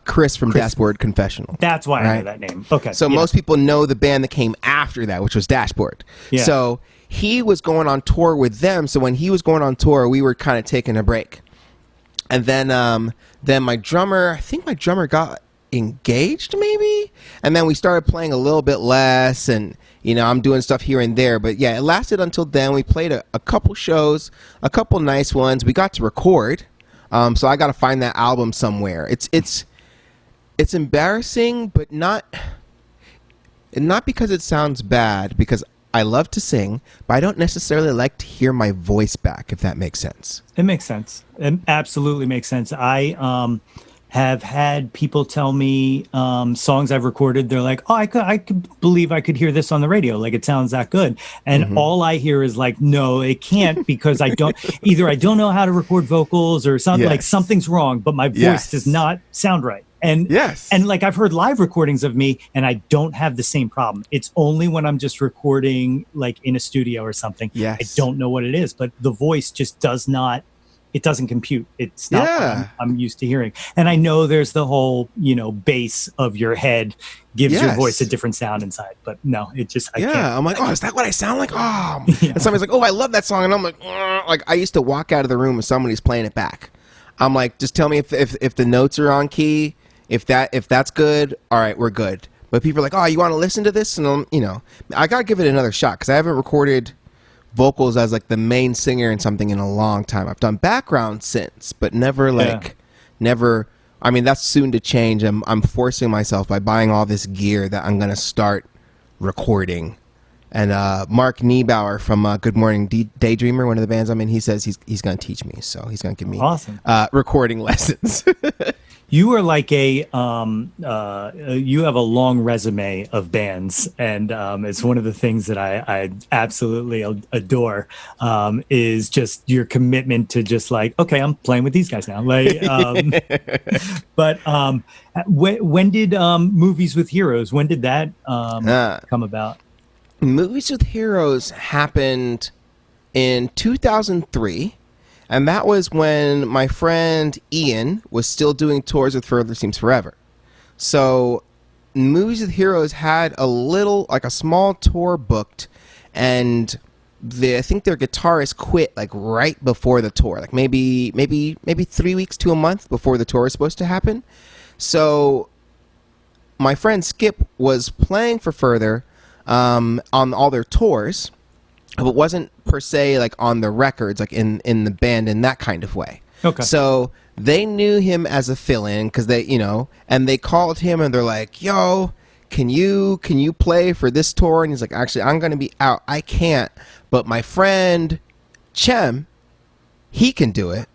Chris from Dashboard Confessional. That's why I know that name. Okay. So most people know the band that came after that, which was Dashboard. Yeah. So he was going on tour with them. So when he was going on tour, we were kind of taking a break. And then my drummer, I think my drummer got engaged maybe, and then we started playing a little bit less, and I'm doing stuff here and there, but yeah, it lasted until then. We played a couple shows, a couple nice ones. We got to record, so I got to find that album somewhere. It's embarrassing, but not because it sounds bad, because I love to sing, but I don't necessarily like to hear my voice back, if that makes sense. It makes sense. It absolutely makes sense. I have had people tell me songs I've recorded. They're like, oh, I could believe I could hear this on the radio. Like, it sounds that good. And all I hear is like, no, it can't, because I don't know how to record vocals or something. Like something's wrong, but my voice does not sound right. And and like I've heard live recordings of me, and I don't have the same problem. It's only when I'm just recording like in a studio or something. I don't know what it is, but the voice just does not. It doesn't compute. It's not what I'm used to hearing. And I know there's the whole, bass of your head gives your voice a different sound inside. But no, it just, I can't. I'm like, oh, is that what I sound like? Oh. And somebody's like, oh, I love that song. And I'm like, I used to walk out of the room when somebody's playing it back. I'm like, just tell me if the notes are on key. If that's good, all right, we're good. But people are like, oh, you want to listen to this? And I got to give it another shot, because I haven't recorded vocals as like the main singer in something in a long time. I've done background since, but never. I mean, that's soon to change. I'm forcing myself by buying all this gear that I'm gonna start recording. And Mark Niebauer from Good Morning Daydreamer, one of the bands I'm in, he says he's gonna teach me. So he's gonna give me recording lessons. You are like you have a long resume of bands, and it's one of the things that I absolutely adore, is just your commitment to just like, okay, I'm playing with these guys now. Like, but when did Movies with Heroes? When did that come about? Movies with Heroes happened in 2003. And that was when my friend Ian was still doing tours with Further Seems Forever. So Movies with Heroes had a small tour booked, and I think their guitarist quit like right before the tour, like maybe 3 weeks to a month before the tour was supposed to happen. So my friend Skip was playing for Further on all their tours, but wasn't per se like on the records, like in the band in that kind of way. Okay. So they knew him as a fill-in because they, and they called him and they're like, yo, can you play for this tour? And he's like, actually, I'm going to be out. I can't. But my friend Chem, he can do it.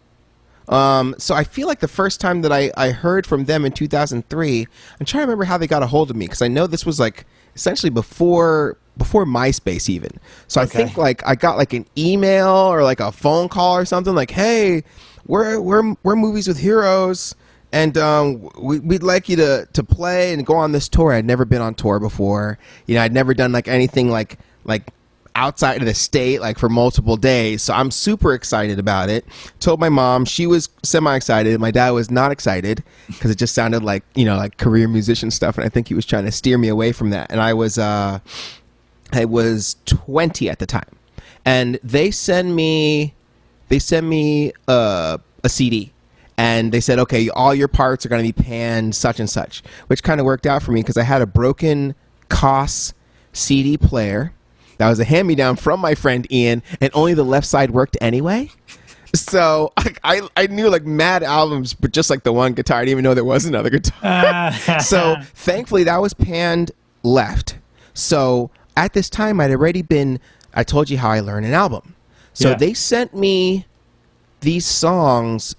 So I feel like the first time that I heard from them in 2003, I'm trying to remember how they got a hold of me, because I know this was like essentially before MySpace even. So I think like I got like an email or like a phone call or something like, hey, we're Movies with Heroes, and we'd like you to play and go on this tour. I'd never been on tour before. I'd never done like anything like outside of the state, like for multiple days. So I'm super excited about it. Told my mom, she was semi-excited. My dad was not excited because it just sounded like, like career musician stuff. And I think he was trying to steer me away from that. And I was 20 at the time. And they send me a CD. And they said, okay, all your parts are going to be panned such and such, which kind of worked out for me because I had a broken Koss CD player. That was a hand-me-down from my friend Ian, and only the left side worked anyway. So I knew like mad albums, but just like the one guitar. I didn't even know there was another guitar. So thankfully that was panned left. So at this time I told you how I learned an album. So they sent me these songs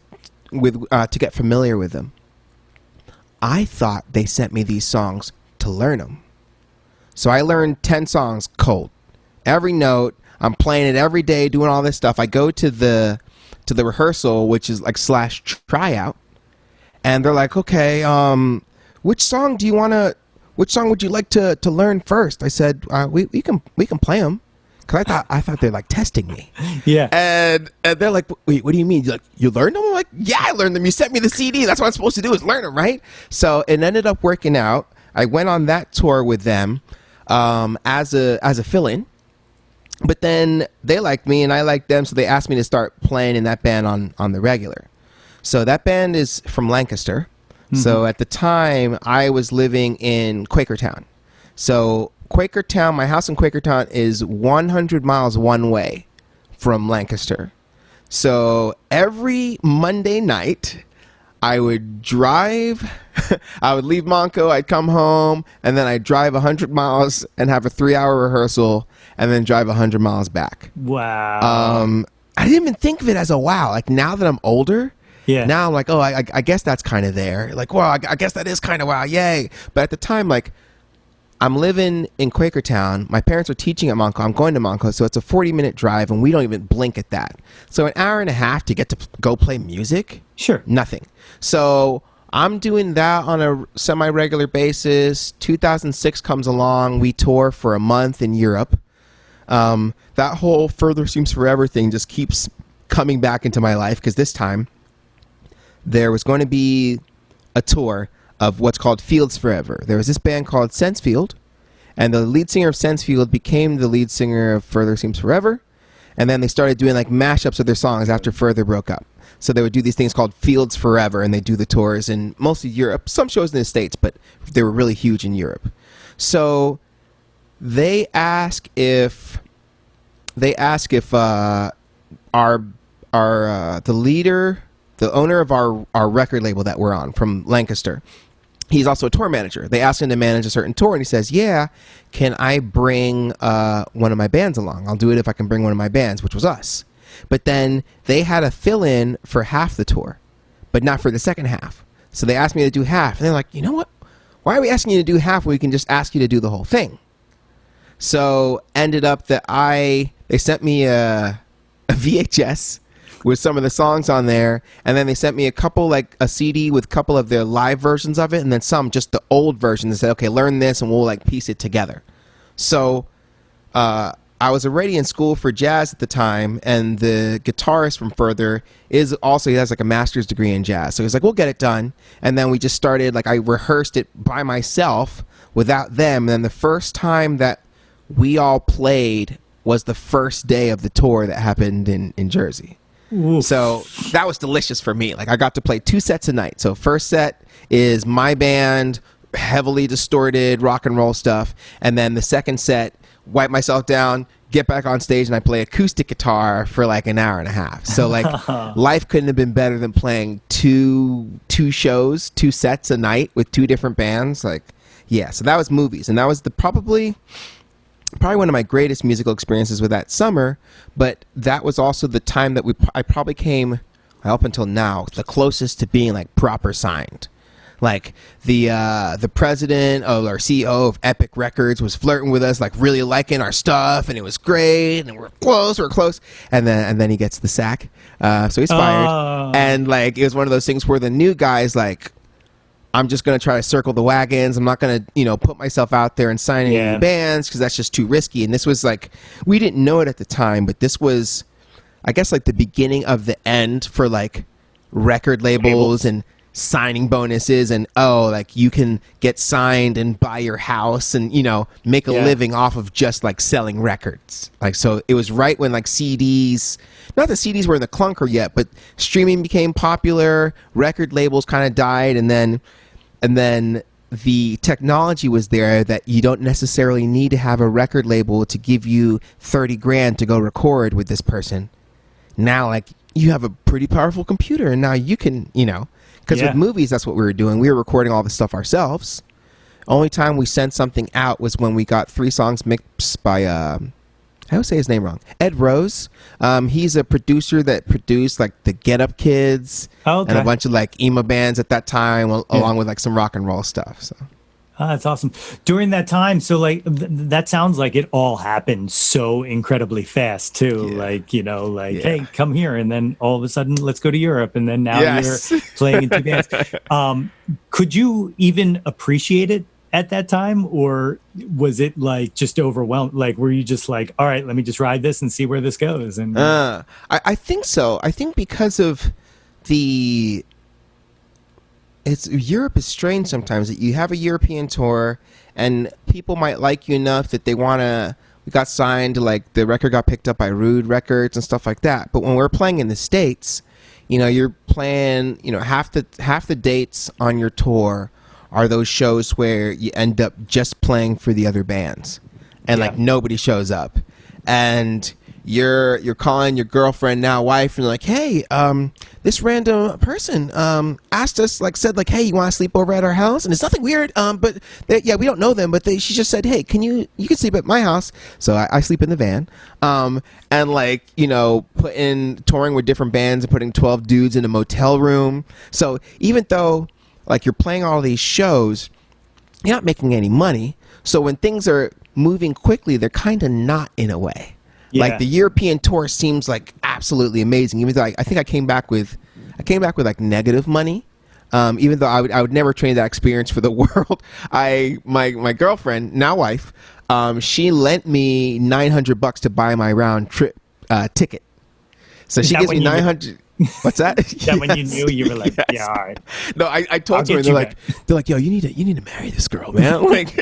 with to get familiar with them. I thought they sent me these songs to learn them. So I learned 10 songs cold. Every note, I'm playing it every day, doing all this stuff. I go to the rehearsal, which is like / tryout, and they're like, okay, which song would you like to learn first? I said, we can play them. Cause I thought they're like testing me. Yeah. And they're like, wait, what do you mean? You learned them? I'm like, yeah, I learned them. You sent me the CD. That's what I'm supposed to do is learn them, right? So it ended up working out. I went on that tour with them as a fill-in. But then they liked me and I liked them, so they asked me to start playing in that band on the regular. So that band is from Lancaster. Mm-hmm. So at the time, I was living in Quakertown. So Quakertown, my house in Quakertown is 100 miles one way from Lancaster. So every Monday night, I would drive, I would leave Monco, I'd come home, and then I'd drive 100 miles and have a 3-hour rehearsal, and then drive 100 miles back. Wow. I didn't even think of it as a wow. Like, now that I'm older, now I'm like, oh, I guess that's kind of there. Like, well, I guess that is kind of wow, yay. But at the time, like, I'm living in Quakertown. My parents are teaching at Monco. I'm going to Monco, so it's a 40-minute drive, and we don't even blink at that. So an hour and a half to get to go play music? Sure. Nothing. So I'm doing that on a semi-regular basis. 2006 comes along. We tour for a month in Europe. That whole Further Seems Forever thing just keeps coming back into my life because this time there was going to be a tour of what's called Fields Forever. There was this band called Sensefield, and the lead singer of Sensefield became the lead singer of Further Seems Forever, and then they started doing like mashups of their songs after Further broke up. So they would do these things called Fields Forever, and they do the tours in mostly Europe, some shows in the States, but they were really huge in Europe. So they ask if the leader, the owner of our record label that we're on from Lancaster, he's also a tour manager. They asked him to manage a certain tour, and he says, yeah, can I bring one of my bands along? I'll do it if I can bring one of my bands, which was us. But then they had a fill-in for half the tour, but not for the second half. So they asked me to do half, and they're like, you know what? Why are we asking you to do half when we can just ask you to do the whole thing? So ended up that they sent me a VHS with some of the songs on there, and then they sent me a CD with a couple of their live versions of it, and then some just the old version. They said, okay, learn this and we'll like piece it together. So I was already in school for jazz at the time, and the guitarist from Further he has like a master's degree in jazz. So he's like, we'll get it done. And then we just started, like I rehearsed it by myself without them. And then the first time that we all played was the first day of the tour that happened in Jersey. Oof. So that was delicious for me. Like I got to play 2 sets a night. So first set is my band, heavily distorted rock and roll stuff. And then the second set, wipe myself down, get back on stage, and I play acoustic guitar for like an hour and a half. So like life couldn't have been better than playing two shows, 2 sets a night with 2 different bands. Like, yeah, so that was movies. And that was probably one of my greatest musical experiences with that summer, but that was also the time that I probably came, up until now, the closest to being like proper signed. Like the president or CEO of Epic Records was flirting with us, like really liking our stuff, and it was great, and we're close, and then he gets the sack, so he's fired, and like it was one of those things where the new guy's like, I'm just going to try to circle the wagons. I'm not going to, put myself out there and sign any new bands because that's just too risky. And this was like, we didn't know it at the time, but this was, I guess, like the beginning of the end for like record labels and signing bonuses. And, like you can get signed and buy your house and, make a living off of just like selling records. Like, so it was right when like CDs, not that CDs were in the clunker yet, but streaming became popular, record labels kind of died, and then the technology was there that you don't necessarily need to have a record label to give you 30 grand to go record with this person. Now, like, you have a pretty powerful computer, and now you can, because with movies, that's what we were doing. We were recording all the stuff ourselves. Only time we sent something out was when we got 3 songs mixed by I always say his name wrong. Ed Rose. He's a producer that produced like the Get Up Kids and a bunch of like emo bands at that time, along with like some rock and roll stuff. So. That's awesome. During that time, so like that sounds like it all happened so incredibly fast too. Yeah. Like, you know, like, hey, come here, and then all of a sudden, let's go to Europe, and then now you're playing in 2 bands. Could you even appreciate it at that time, or was it like just overwhelmed? Like, were you just like, all right, let me just ride this and see where this goes? And I think so. I think because of Europe is strange sometimes. That you have a European tour and people might like you enough that they want to. We got signed, like the record got picked up by Rude Records and stuff like that. But when we're playing in the States, you know, you're playing, you know, half the dates on your tour are those shows where you end up just playing for the other bands and like nobody shows up, and you're calling your girlfriend, now wife, and like, hey, this random person asked us, like, said like, hey, you want to sleep over at our house? And it's nothing weird, but we don't know them, but she just said, hey, you can sleep at my house. So I sleep in the van, and like, you know, touring with different bands and putting 12 dudes in a motel room. So even though like you're playing all these shows, you're not making any money. So when things are moving quickly, they're kind of not, in a way. Yeah. Like the European tour seems like absolutely amazing. Even though I think I came back with like negative money. Even though I would never trade that experience for the world. My girlfriend, now wife, she lent me $900 to buy my round trip ticket. So she gives me $900. What's that? That when you knew, you were like, yeah, all right. No, I told her, and they're like, yo, you need to marry this girl, man. Like,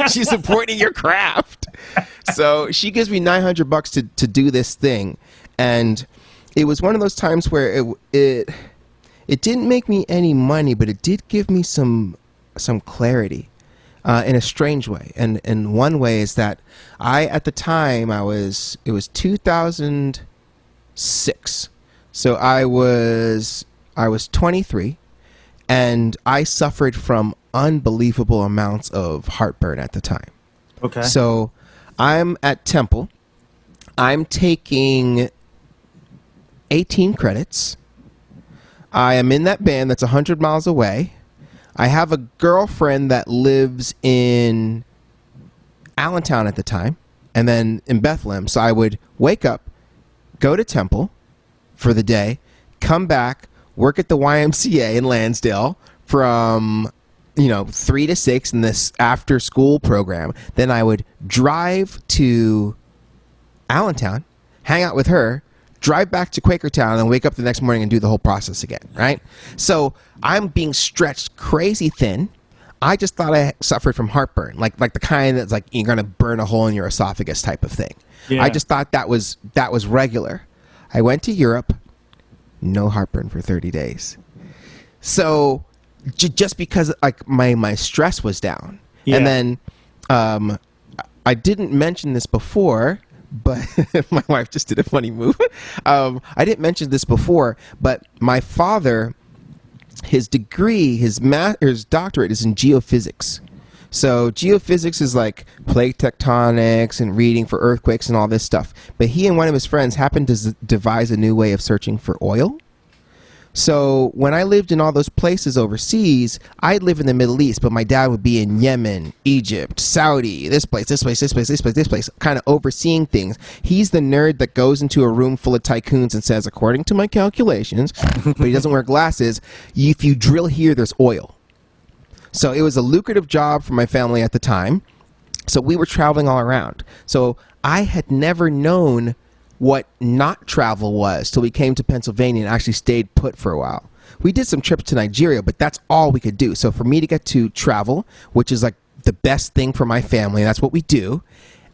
she's supporting your craft. So she gives me $900 to do this thing, and it was one of those times where it didn't make me any money, but it did give me some clarity in a strange way. And one way is that at the time it was 2006. So I was 23, and I suffered from unbelievable amounts of heartburn at the time. Okay. So I'm at Temple. I'm taking 18 credits. I am in that band that's 100 miles away. I have a girlfriend that lives in Allentown at the time, and then in Bethlehem. So I would wake up, go to Temple for the day, come back, work at the YMCA in Lansdale from 3 to 6 in this after school program. Then I would drive to Allentown, hang out with her, drive back to Quakertown, and wake up the next morning and do the whole process again, right? So I'm being stretched crazy thin. I just thought I suffered from heartburn, like the kind that's like you're going to burn a hole in your esophagus type of thing. Yeah. I just thought that was regular. I went to Europe, no heartburn for 30 days. So just because like my stress was down. Yeah. And then I didn't mention this before, but my wife just did a funny move. I didn't mention this before, but my father, his degree, his doctorate is in geophysics. So geophysics is like plate tectonics and reading for earthquakes and all this stuff. But he and one of his friends happened to devise a new way of searching for oil. So when I lived in all those places overseas, I'd live in the Middle East, but my dad would be in Yemen, Egypt, Saudi, this place, kind of overseeing things. He's the nerd that goes into a room full of tycoons and says, according to my calculations, but he doesn't wear glasses, if you drill here, there's oil. So it was a lucrative job for my family at the time. So we were traveling all around. So I had never known what not travel was till we came to Pennsylvania and actually stayed put for a while. We did some trips to Nigeria, but that's all we could do. So for me to get to travel, which is like the best thing for my family, that's what we do,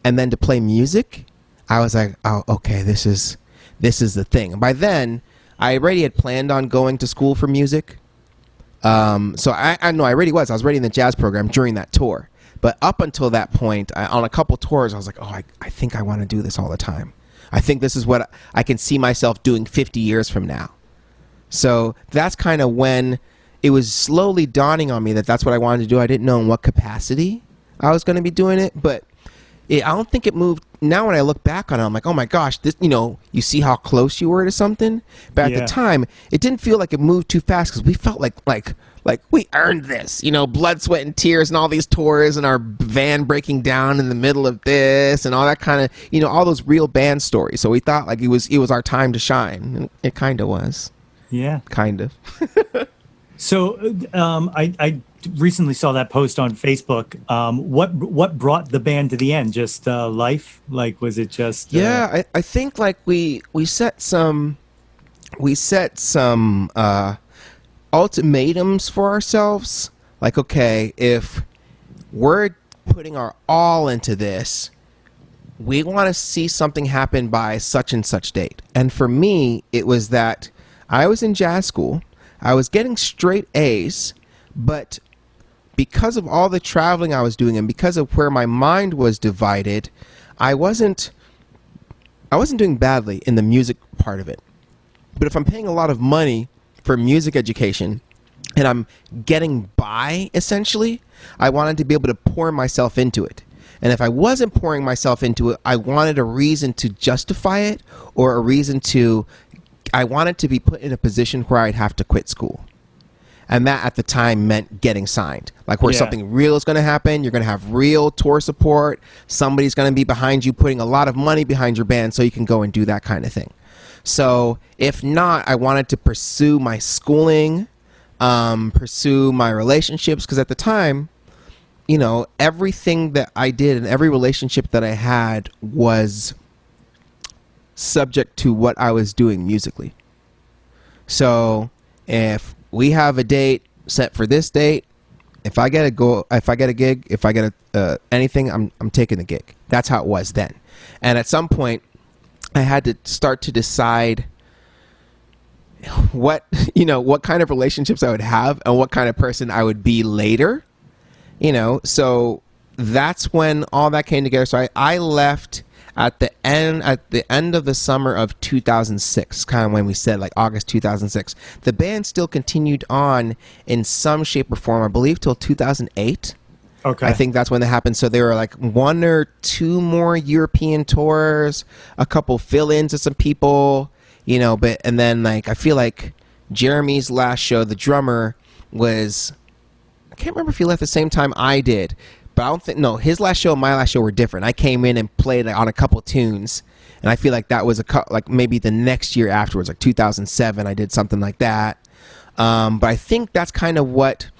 and then to play music, I was like, oh, okay, this is the thing. And by then, I already had planned on going to school for music. So I know I already was. I was already in the jazz program during that tour. But up until that point, on a couple tours, I was like, oh, I think I want to do this all the time. I think this is what I can see myself doing 50 years from now. So that's kind of when it was slowly dawning on me that that's what I wanted to do. I didn't know in what capacity I was going to be doing it, but I don't think it moved. Now when I look back on it, I'm like, oh my gosh, this, you see how close you were to something. But at the time, it didn't feel like it moved too fast because we felt like we earned this, blood, sweat, and tears, and all these tours, and our van breaking down in the middle of this, and all that kind of, all those real band stories. So we thought like it was our time to shine. And it kind of was. Yeah. Kind of. So I recently saw that post on Facebook. What brought the band to the end? Just life? Like, was it just? Yeah, I think like we set some ultimatums for ourselves. Like, okay, if we're putting our all into this, we want to see something happen by such and such date. And for me, it was that I was in jazz school. I was getting straight A's, but because of all the traveling I was doing and because of where my mind was divided, I wasn't doing badly in the music part of it. But if I'm paying a lot of money for music education and I'm getting by, essentially, I wanted to be able to pour myself into it. And if I wasn't pouring myself into it, I wanted a reason to justify it, or I wanted to be put in a position where I'd have to quit school. And that at the time meant getting signed. Like where something real is going to happen. You're going to have real tour support. Somebody's going to be behind you, putting a lot of money behind your band so you can go and do that kind of thing. So if not, I wanted to pursue my schooling, pursue my relationships. Because at the time, everything that I did and every relationship that I had was subject to what I was doing musically. So if we have a date set for this date, if I get a gig, if I get anything, I'm taking the gig. That's how it was then. And at some point, I had to start to decide what kind of relationships I would have and what kind of person I would be later. So that's when all that came together. So I left at the end of the summer of 2006, kind of when we said like August 2006. The band still continued on in some shape or form, I believe, till 2008. Okay. I think that's when that happened. So there were like 1 or 2 more European tours, a couple fill-ins of some people, and then like I feel like Jeremy's last show, the drummer, I can't remember if he left the same time I did. But I don't think, no, his last show and my last show were different. I came in and played on a couple tunes, and I feel like that was like maybe the next year afterwards, like 2007, I did something like that. But I think that's kind of what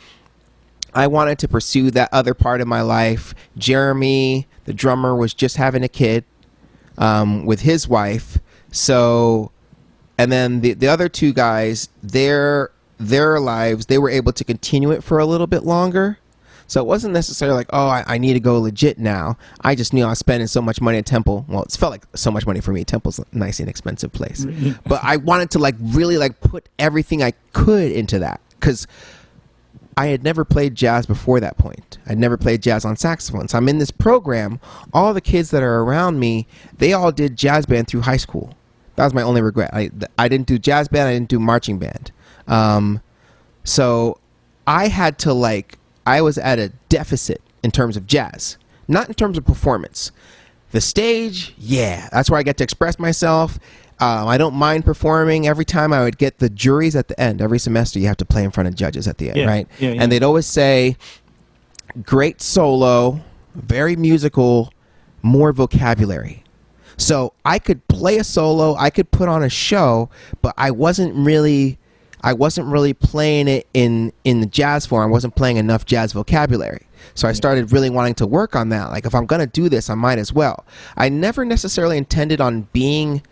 I wanted to pursue, that other part of my life. Jeremy, the drummer, was just having a kid with his wife. So, and then the other 2 guys, their lives, they were able to continue it for a little bit longer. So it wasn't necessarily like, oh, I need to go legit now. I just knew I was spending so much money at Temple. Well, it felt like so much money for me. Temple's a nice and expensive place. But I wanted to like really like put everything I could into that, because I had never played jazz before that point. I'd never played jazz on saxophone. So I'm in this program. All the kids that are around me, they all did jazz band through high school. That was my only regret. I didn't do jazz band. I didn't do marching band. So I had to I was at a deficit in terms of jazz, not in terms of performance. The stage, yeah, that's where I get to express myself. I don't mind performing. Every time I would get the juries at the end. Every semester you have to play in front of judges at the end, right? Yeah. And they'd always say, great solo, very musical, more vocabulary. So I could play a solo, I could put on a show, but I wasn't really playing it in the jazz form. I wasn't playing enough jazz vocabulary. So I started really wanting to work on that. Like, if I'm going to do this, I might as well. I never necessarily intended on being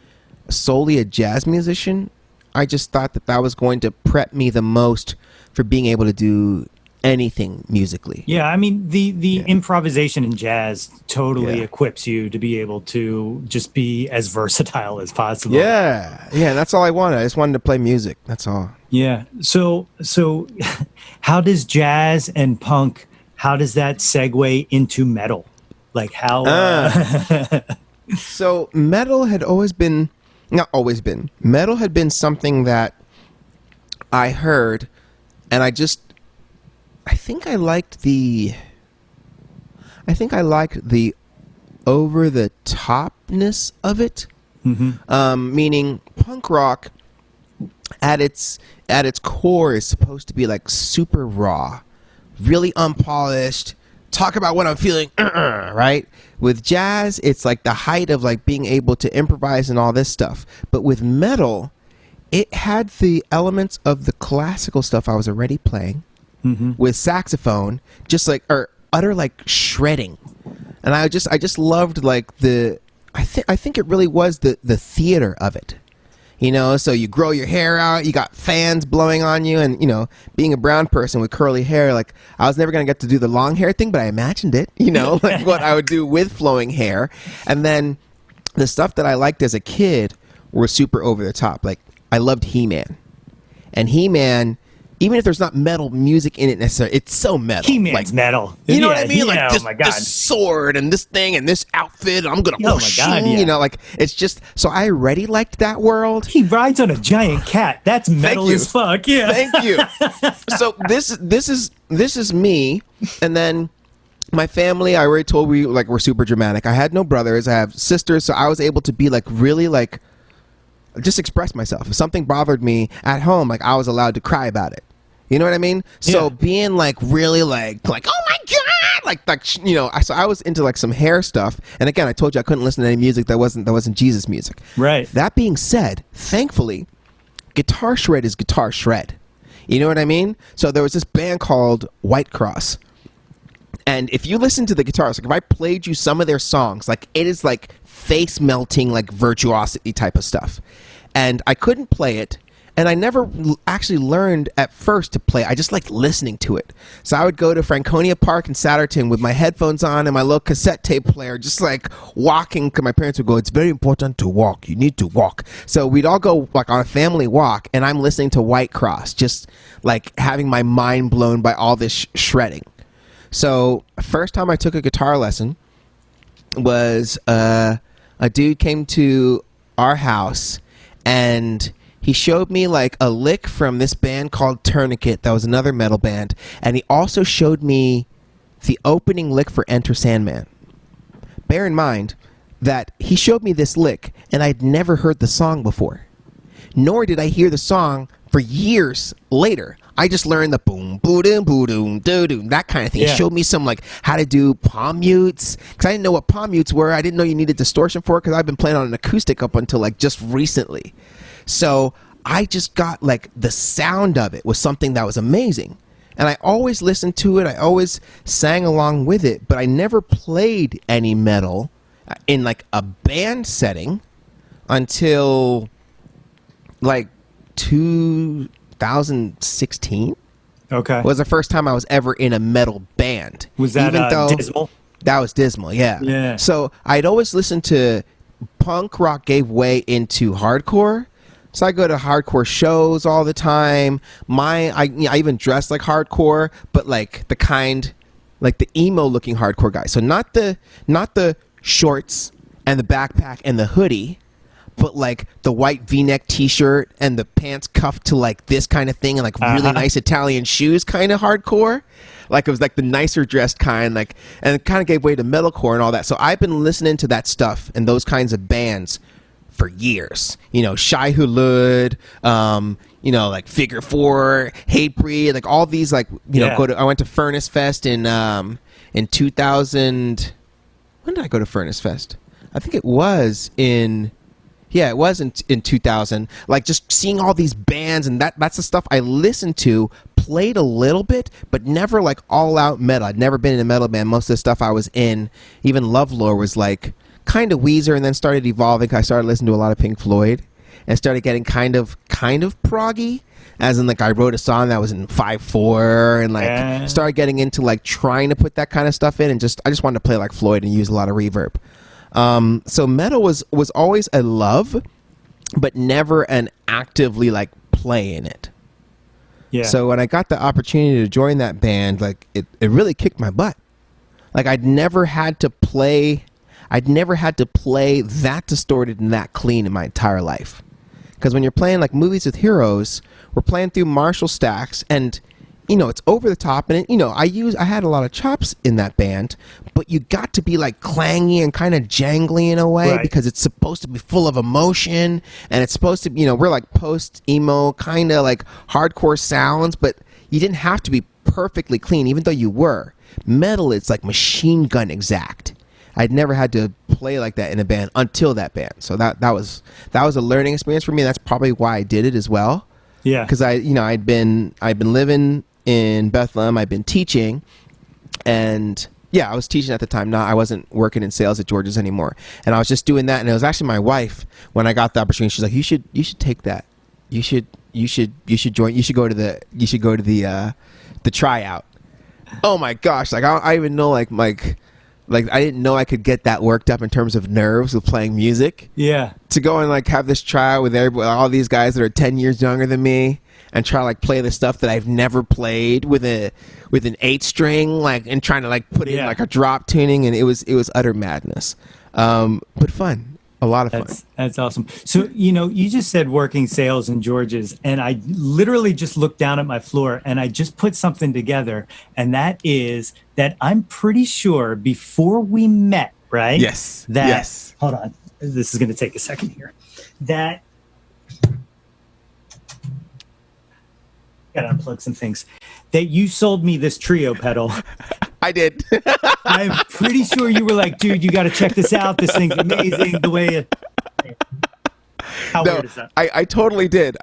solely a jazz musician. I just thought that was going to prep me the most for being able to do anything musically. Yeah, I mean, the improvisation in jazz totally equips you to be able to just be as versatile as possible. Yeah, that's all I wanted. I just wanted to play music. That's all. Yeah. So how does jazz and punk, how does that segue into metal? Like how... So metal had metal had been something that I heard, and I think I liked the over the topness of it. Meaning punk rock at its core is supposed to be like super raw, really unpolished, talk about what I'm feeling, right? With jazz, it's like the height of like being able to improvise and all this stuff. But with metal, it had the elements of the classical stuff I was already playing with saxophone, just like, or utter like shredding. And I just loved like I think it really was the theater of it. You know, so you grow your hair out, you got fans blowing on you, and, you know, being a brown person with curly hair, like, I was never going to get to do the long hair thing, but I imagined it, you know, like what I would do with flowing hair. And then the stuff that I liked as a kid were super over the top. Like, I loved He-Man. And He-Man, even if there's not metal music in it necessarily, it's so metal. He-Man's like, metal. You know what I mean? Yeah, Like this sword and this thing and this outfit, I'm going to you know, like, it's just, so I already liked that world. He rides on a giant cat. That's metal as fuck. Yeah. Thank you. So this is me. And then my family, I already told we're super dramatic. I had no brothers. I have sisters. So I was able to be like really like, just express myself. If something bothered me at home, like I was allowed to cry about it. You know what I mean? So being like really like oh my god, like you know, so I was into like some hair stuff. And again, I told you I couldn't listen to any music that wasn't Jesus music. Right. That being said, thankfully, guitar shred is guitar shred. You know what I mean? So there was this band called White Cross. And if you listen to the guitars, like if I played you some of their songs, like it is like face melting, like virtuosity type of stuff. And I couldn't play it. And I never actually learned at first to play. I just liked listening to it. So I would go to Franconia Park in Satterton with my headphones on and my little cassette tape player, just like walking. Because my parents would go, "It's very important to walk. You need to walk." So we'd all go like on a family walk, and I'm listening to White Cross, just like having my mind blown by all this shredding. So first time I took a guitar lesson was a dude came to our house and he showed me like a lick from this band called Tourniquet. That was another metal band. And he also showed me the opening lick for Enter Sandman. Bear in mind that he showed me this lick and I'd never heard the song before. Nor did I hear the song for years later. I just learned the boom, boo-doom, boo-doom, doo-doom, that kind of thing. Yeah. He showed me some like how to do palm mutes. Because I didn't know what palm mutes were. I didn't know you needed distortion for it because I've been playing on an acoustic up until like just recently. So I just got like the sound of it was something that was amazing. And I always listened to it. I always sang along with it. But I never played any metal in like a band setting until like 2016. Okay. Was the first time I was ever in a metal band. Was that Dismal? That was Dismal, yeah. Yeah. So I'd always listen to punk rock gave way into hardcore. So I go to hardcore shows all the time. I even dress like hardcore, but like the kind, like the emo looking hardcore guy. So not the shorts and the backpack and the hoodie, but like the white V-neck t-shirt and the pants cuffed to like this kind of thing and like really nice Italian shoes kind of hardcore. Like it was like the nicer dressed kind, like, and it kind of gave way to metalcore and all that. So I've been listening to that stuff and those kinds of bands for years. You know, Shai Hulud, you know, like Figure 4, Hatebreed, like all these, like, you know, I went to Furnace Fest in 2000. When did I go to Furnace Fest? I think it was in 2000. Like just seeing all these bands, and that's the stuff I listened to, played a little bit, but never like all out metal. I'd never been in a metal band. Most of the stuff I was in, even Love Lore, was like kind of Weezer, and then started evolving. I started listening to a lot of Pink Floyd and started getting kind of proggy, as in like I wrote a song that was in 5/4 and like started getting into like trying to put that kind of stuff in, and I just wanted to play like Floyd and use a lot of reverb. So metal was always a love, but never an actively like play in it. Yeah. So when I got the opportunity to join that band, like it really kicked my butt. Like I'd never had to play that distorted and that clean in my entire life. Because when you're playing like Movies with Heroes, we're playing through Marshall stacks, and it's over the top, and I had a lot of chops in that band, but you got to be like clangy and kind of jangly in a way, right, because it's supposed to be full of emotion, and it's supposed to, we're like post emo kind of like hardcore sounds, but you didn't have to be perfectly clean, even though you were. Metal, it's like machine gun exact. I'd never had to play like that in a band until that band, so that was a learning experience for me. That's probably why I did it as well. Yeah, because I'd been living in Bethlehem. I've been teaching, and I was teaching at the time. I wasn't working in sales at George's anymore, and I was just doing that. And it was actually my wife, when I got the opportunity, she's like, "You should take that. You should join. You should go to the tryout." Oh my gosh! Like I even know like I didn't know I could get that worked up in terms of nerves with playing music. Yeah. To go and like have this tryout with all these guys that are 10 years younger than me, and try to like play the stuff that I've never played with an 8-string, like, and trying to like put in like a drop tuning, and it was utter madness. But fun. A lot of fun. That's awesome. So, you just said working sales in George's, and I literally just looked down at my floor and I just put something together, and that is that I'm pretty sure before we met, right? Yes. Hold on. This is going to take a second here. That got to unplug some things. That you sold me this trio pedal. I did. I'm pretty sure you were like, dude, you got to check this out. This thing's amazing. The way How weird is that? I totally did.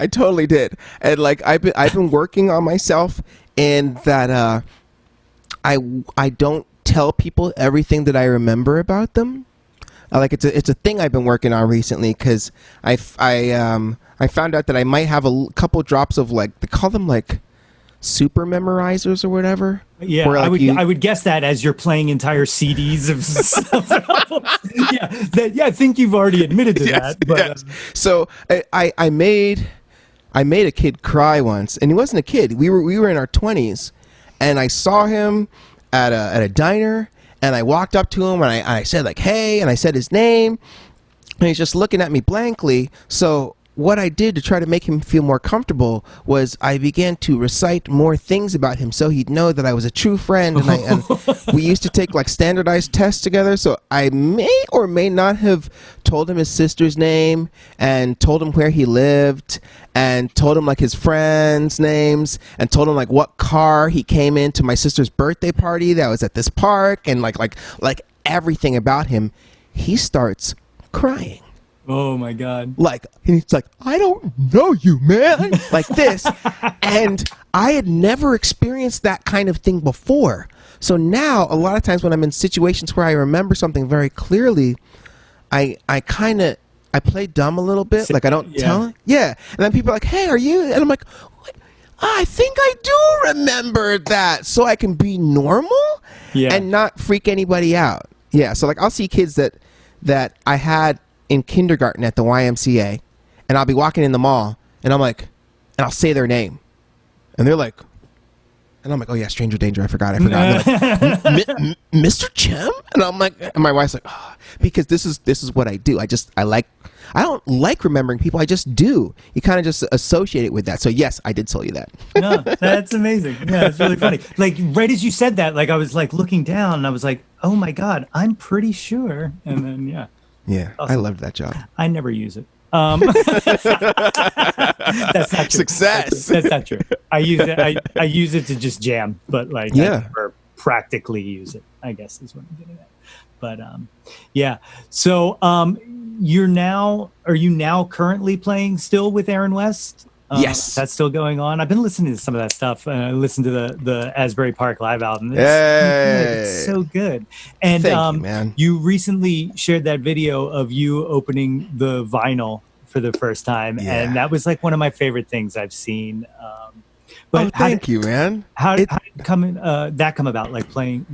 And like I've been working on myself, in that I don't tell people everything that I remember about them. Like it's a thing I've been working on recently, because I found out that I might have a couple drops of, like, they call them like super memorizers or whatever. Yeah, like I would guess that as you're playing entire CDs of stuff. I think you've already admitted to that. But, yes. So I made a kid cry once, and he wasn't a kid. We were in our 20s, and I saw him at a diner, and I walked up to him, and I said like, hey, and I said his name, and he's just looking at me blankly. So what I did to try to make him feel more comfortable was I began to recite more things about him, so he'd know that I was a true friend. And we used to take like standardized tests together. So I may or may not have told him his sister's name, and told him where he lived, and told him like his friends' names, and told him like what car he came in to my sister's birthday party that was at this park, and like everything about him. He starts crying. Oh my God. Like, and he's like, I don't know you, man. Like this. And I had never experienced that kind of thing before. So now, a lot of times when I'm in situations where I remember something very clearly, I play dumb a little bit. Like I don't tell. Yeah. And then people are like, hey, are you? And I'm like, I think I do remember that. So I can be normal and not freak anybody out. Yeah. So like I'll see kids that I had in kindergarten at the YMCA, and I'll be walking in the mall, and I'm like, and I'll say their name, and they're like, and I'm like, oh yeah, stranger danger, I forgot. And they're like, Mr. Chem? And I'm like, and my wife's like, oh, because this is what I do. I don't like remembering people. I just do. You kind of just associate it with that. So yes, I did tell you that. No, that's amazing. Yeah, it's really funny. Like right as you said that, like I was like looking down, and I was like, oh my God, I'm pretty sure. And then yeah, awesome. I loved that job. I never use it. That's not true. Success. That's not true. I use it. I use it to just jam, but like I never practically use it, I guess is what I'm getting at. But So are you now currently playing still with Aaron West? Yes, that's still going on. I've been listening to some of that stuff. I listened to the Asbury Park live album. It's so good. And thank you, man. You recently shared that video of you opening the vinyl for the first time, and that was like one of my favorite things I've seen. But thank you, man. How did that come about? Like playing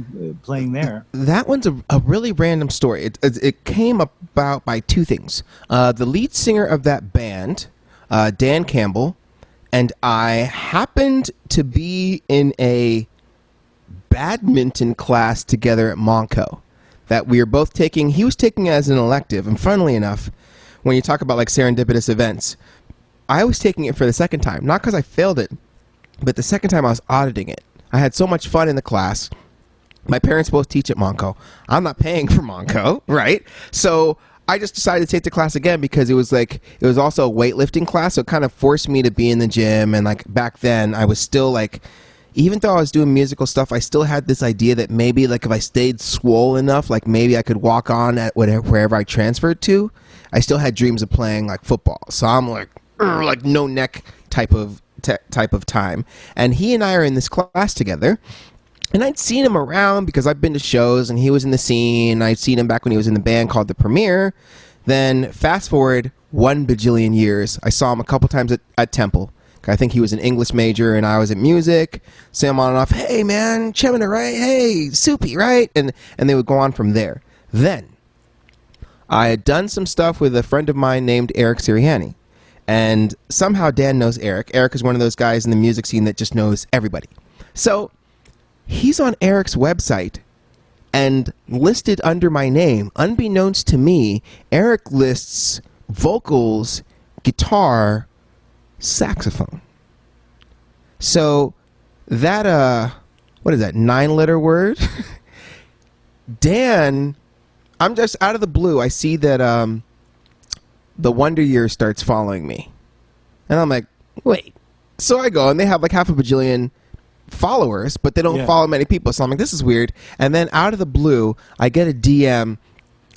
there. That one's a really random story. It came about by two things. The lead singer of that band, Dan Campbell, and I happened to be in a badminton class together at Monco that we were both taking. He was taking as an elective, and funnily enough, when you talk about like serendipitous events, I was taking it for the second time, not because I failed it, But the second time I was auditing it, I had so much fun in the class. My parents both teach at Monco. I'm not paying for Monco, right? So I just decided to take the class again because it was also a weightlifting class. So it kind of forced me to be in the gym. And like back then I was still like, even though I was doing musical stuff, I still had this idea that maybe like if I stayed swole enough, like maybe I could walk on at wherever I transferred to. I still had dreams of playing like football. So I'm like no neck type of time. And he and I are in this class together. And I'd seen him around because I've been to shows and he was in the scene. I'd seen him back when he was in the band called The Premiere. Then fast forward 1 bajillion years. I saw him a couple times at Temple. I think he was an English major and I was at music. Say him on and off, hey man, Chiemena, right? Hey, Soupy, right? And they would go on from there. Then I had done some stuff with a friend of mine named Eric Sirianni. And somehow Dan knows Eric. Eric is one of those guys in the music scene that just knows everybody. So he's on Eric's website and listed under my name. Unbeknownst to me, Eric lists vocals, guitar, saxophone. So that, what is that, 9-letter word? Dan, I'm just out of the blue. I see that the Wonder Years starts following me. And I'm like, wait. So I go and they have like half a bajillion followers, but they don't follow many people. So I'm like, this is weird. And then out of the blue, I get a DM.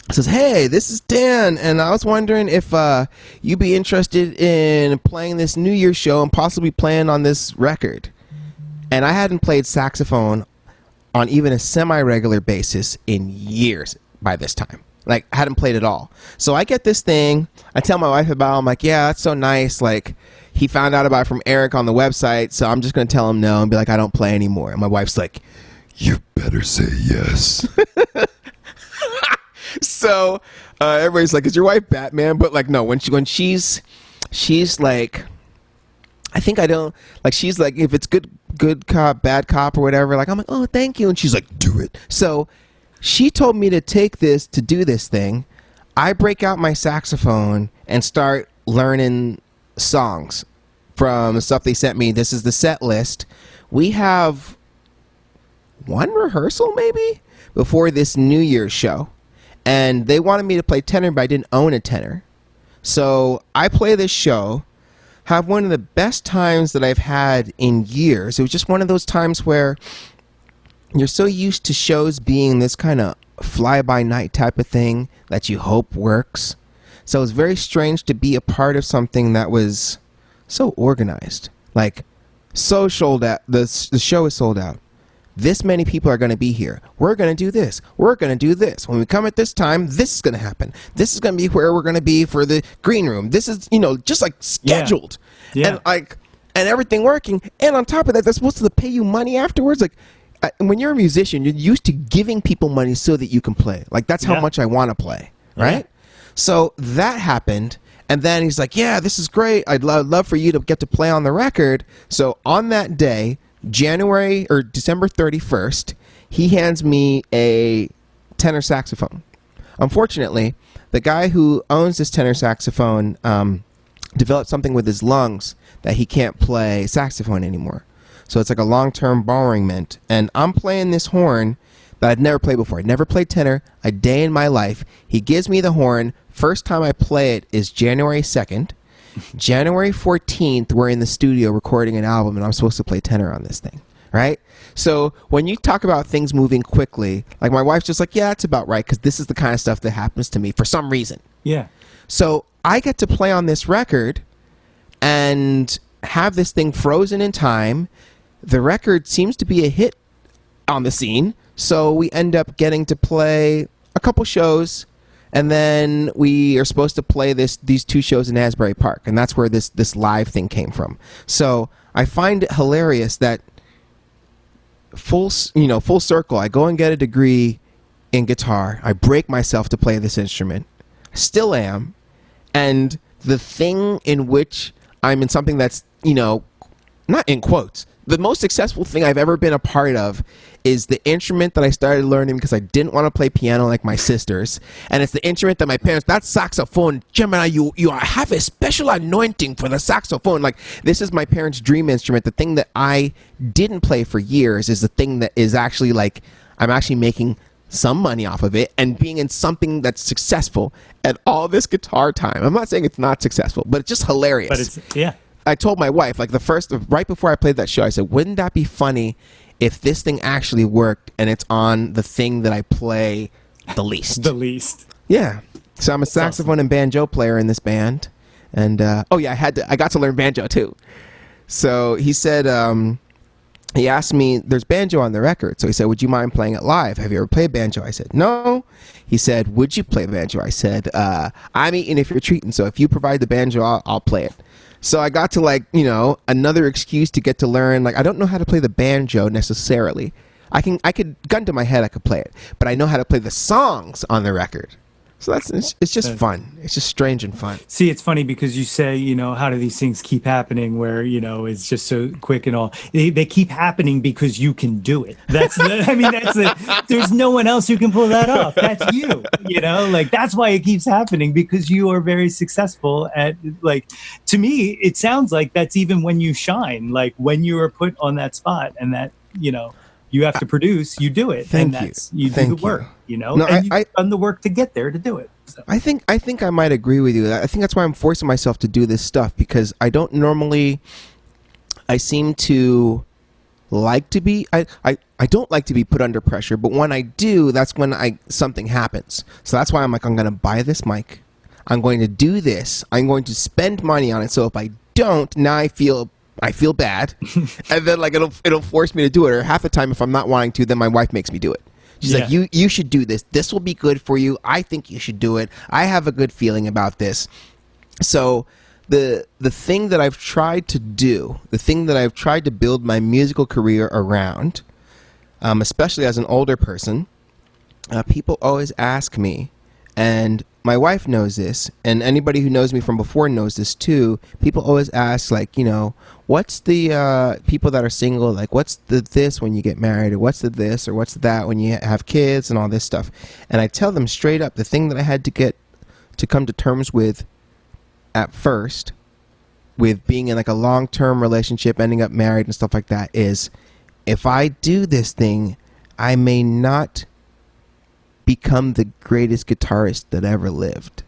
It says, hey, this is Dan, and I was wondering if you'd be interested in playing this New Year's show and possibly playing on this record. And I hadn't played saxophone on even a semi-regular basis in years by this time. Like, I hadn't played at all. So I get this thing. I tell my wife about it. I'm like, yeah, that's so nice. Like, he found out about it from Eric on the website, so I'm just going to tell him no and be like, I don't play anymore. And my wife's like, you better say yes. So everybody's like, is your wife Batman? But like, no, when she's like, I think I don't, like, she's like, if it's good cop, bad cop or whatever, like, I'm like, oh, thank you. And she's like, do it. So she told me to take this, to do this thing. I break out my saxophone and start learning songs from the stuff they sent me. This is the set list. We have one rehearsal maybe before this New Year's show. And they wanted me to play tenor, but I didn't own a tenor. So I play this show, have one of the best times that I've had in years. It was just one of those times where you're so used to shows being this kind of fly-by-night type of thing that you hope works. So it was very strange to be a part of something that was so organized. Like, so sold out. The show is sold out. This many people are going to be here. We're going to do this. We're going to do this. When we come at this time, this is going to happen. This is going to be where we're going to be for the green room. This is, just like scheduled. Yeah. And everything working. And on top of that, they're supposed to pay you money afterwards. Like, when you're a musician, you're used to giving people money so that you can play. Like, that's how much I want to play. Right? Yeah. So that happened. And then he's like, yeah, this is great. I'd love for you to get to play on the record. So on that day, January or December 31st, he hands me a tenor saxophone. Unfortunately, the guy who owns this tenor saxophone developed something with his lungs that he can't play saxophone anymore. So it's like a long-term borrowment. And I'm playing this horn that I'd never played before. I'd never played tenor a day in my life. He gives me the horn. First time I play it is January 2nd. January 14th, we're in the studio recording an album, and I'm supposed to play tenor on this thing, right? So when you talk about things moving quickly, like my wife's just like, yeah, that's about right, because this is the kind of stuff that happens to me for some reason. Yeah. So I get to play on this record and have this thing frozen in time. The record seems to be a hit on the scene, so we end up getting to play a couple shows. And then we are supposed to play these 2 shows in Asbury Park, and that's where this live thing came from. So I find it hilarious that full circle. I go and get a degree in guitar. I break myself to play this instrument. I still am, and the thing in which I'm in something that's not in quotes, the most successful thing I've ever been a part of is the instrument that I started learning because I didn't want to play piano like my sisters. And it's the instrument that my parents, that saxophone, Chiemena, you have a special anointing for the saxophone. Like, this is my parents' dream instrument. The thing that I didn't play for years is the thing that is actually like, I'm actually making some money off of it and being in something that's successful at all this guitar time. I'm not saying it's not successful, but it's just hilarious. But it's, yeah. I told my wife, like right before I played that show, I said, wouldn't that be funny if this thing actually worked and it's on the thing that I play the least? The least. Yeah. So I'm a saxophone and banjo player in this band. And, I got to learn banjo too. So he said, he asked me, there's banjo on the record. So he said, would you mind playing it live? Have you ever played banjo? I said, no. He said, would you play banjo? I said, I'm eating if you're treating. So if you provide the banjo, I'll play it. So I got to, like, you know, another excuse to get to learn. Like, I don't know how to play the banjo necessarily. I could, gun to my head, I could play it. But I know how to play the songs on the record. So it's just fun. It's just strange and fun. See, it's funny because you say, you know, how do these things keep happening where, you know, it's just so quick and all. They keep happening because you can do it. There's no one else who can pull that off. That's you, you know, like, that's why it keeps happening, because you are very successful at, like, to me, it sounds like that's even when you shine, like when you are put on that spot and that, you know, you have to produce, you do it. You do the work, you know, and you've done the work to get there to do it. So. I think I might agree with you. I think that's why I'm forcing myself to do this stuff, because I seem to like to be, I don't like to be put under pressure, but when I do, that's when something happens. So that's why I'm like, I'm going to buy this mic. I'm going to do this. I'm going to spend money on it. So if I don't, now I feel bad, and then, like, it'll force me to do it. Or half the time, if I'm not wanting to, then my wife makes me do it. She's like, you should do this. This will be good for you. I think you should do it. I have a good feeling about this. So the thing that I've tried to do, the thing that I've tried to build my musical career around, especially as an older person, people always ask me, and my wife knows this, and anybody who knows me from before knows this too. People always ask, like, you know, what's the people that are single, like, what's the this when you get married, or what's the this, or what's that when you have kids, and all this stuff. And I tell them straight up, the thing that I had to get to come to terms with at first, with being in, like, a long-term relationship, ending up married and stuff like that, is if I do this thing, I may not become the greatest guitarist that ever lived,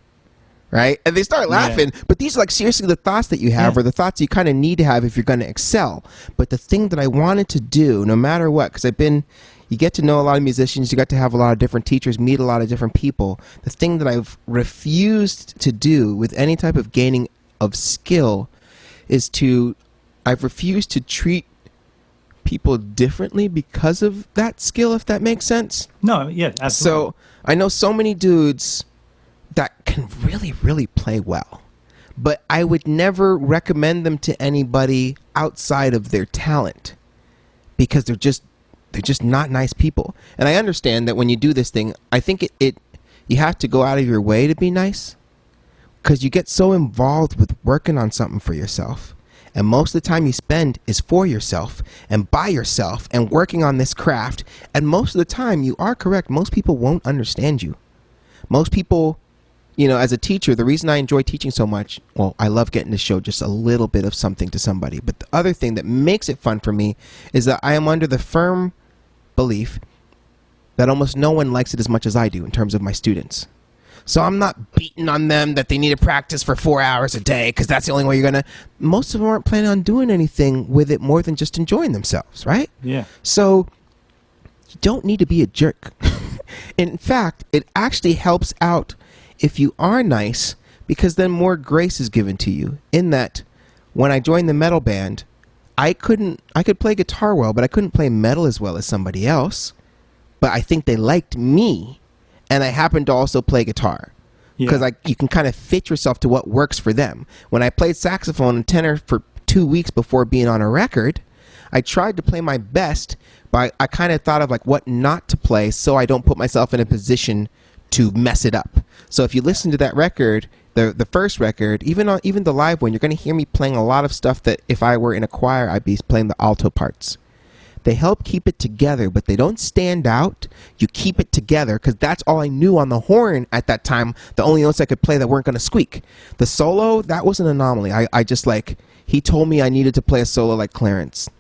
right? And they start laughing, but these are, like, seriously the thoughts that you have, or the thoughts you kind of need to have if you're going to excel. But the thing that I wanted to do, no matter what, because you get to know a lot of musicians, you got to have a lot of different teachers, meet a lot of different people. The thing that I've refused to do with any type of gaining of skill is I've refused to treat people differently because of that skill, if that makes sense. No, yeah, absolutely. So I know so many dudes that can really, really play well, but I would never recommend them to anybody outside of their talent, because they're just not nice people. And I understand that when you do this thing, I think you have to go out of your way to be nice, because you get so involved with working on something for yourself. And most of the time you spend is for yourself and by yourself and working on this craft. And most of the time, you are correct, most people won't understand you. Most people, you know, as a teacher, the reason I enjoy teaching so much, well, I love getting to show just a little bit of something to somebody. But the other thing that makes it fun for me is that I am under the firm belief that almost no one likes it as much as I do in terms of my students. So I'm not beating on them that they need to practice for 4 hours a day, because that's the only way you're going to... Most of them aren't planning on doing anything with it more than just enjoying themselves, right? Yeah. So you don't need to be a jerk. In fact, it actually helps out if you are nice, because then more grace is given to you. In that, when I joined the metal band, I could play guitar well, but I couldn't play metal as well as somebody else. But I think they liked me. And I happen to also play guitar, because you can kind of fit yourself to what works for them. When I played saxophone and tenor for 2 weeks before being on a record, I tried to play my best, but I kind of thought of, like, what not to play so I don't put myself in a position to mess it up. So if you listen to that record, the first record, even the live one, you're going to hear me playing a lot of stuff that if I were in a choir, I'd be playing the alto parts. They help keep it together, but they don't stand out. You keep it together because that's all I knew on the horn at that time. The only notes I could play that weren't going to squeak. The solo, that was an anomaly. I just he told me I needed to play a solo like Clarence.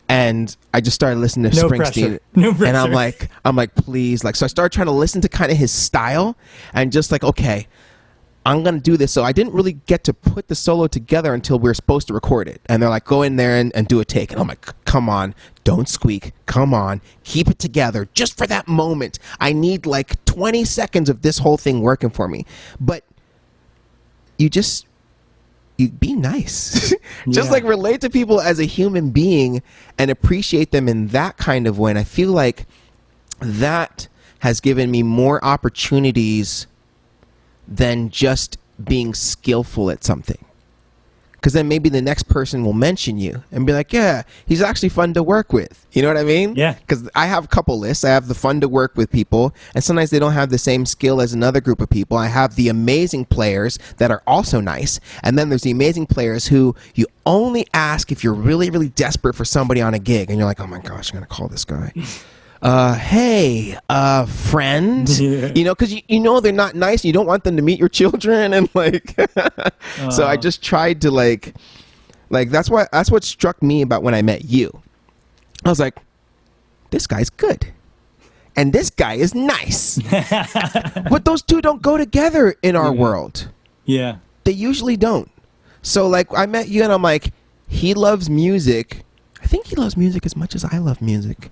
And I just started listening to Springsteen. No pressure. And I'm like, please. So I started trying to listen to kind of his style and just okay, I'm going to do this. So I didn't really get to put the solo together until we were supposed to record it. And they're like, go in there and do a take. And I'm like, come on, don't squeak. Come on, keep it together just for that moment. I need 20 seconds of this whole thing working for me. But you be nice. Just relate to people as a human being and appreciate them in that kind of way. And I feel like that has given me more opportunities than just being skillful at something. Because then maybe the next person will mention you and be like, yeah, he's actually fun to work with. You know what I mean? Yeah. Because I have a couple lists. I have the fun to work with people, and sometimes they don't have the same skill as another group of people. I have the amazing players that are also nice, and then there's the amazing players who you only ask if you're really, really desperate for somebody on a gig, and you're like, oh my gosh, I'm going to call this guy. Hey, friend, because you know they're not nice. You don't want them to meet your children, and so I just tried to that's what struck me about when I met you. I was like, this guy's good, and this guy is nice, but those two don't go together in our world. Yeah, they usually don't. So I met you, and I'm like, he loves music. I think he loves music as much as I love music.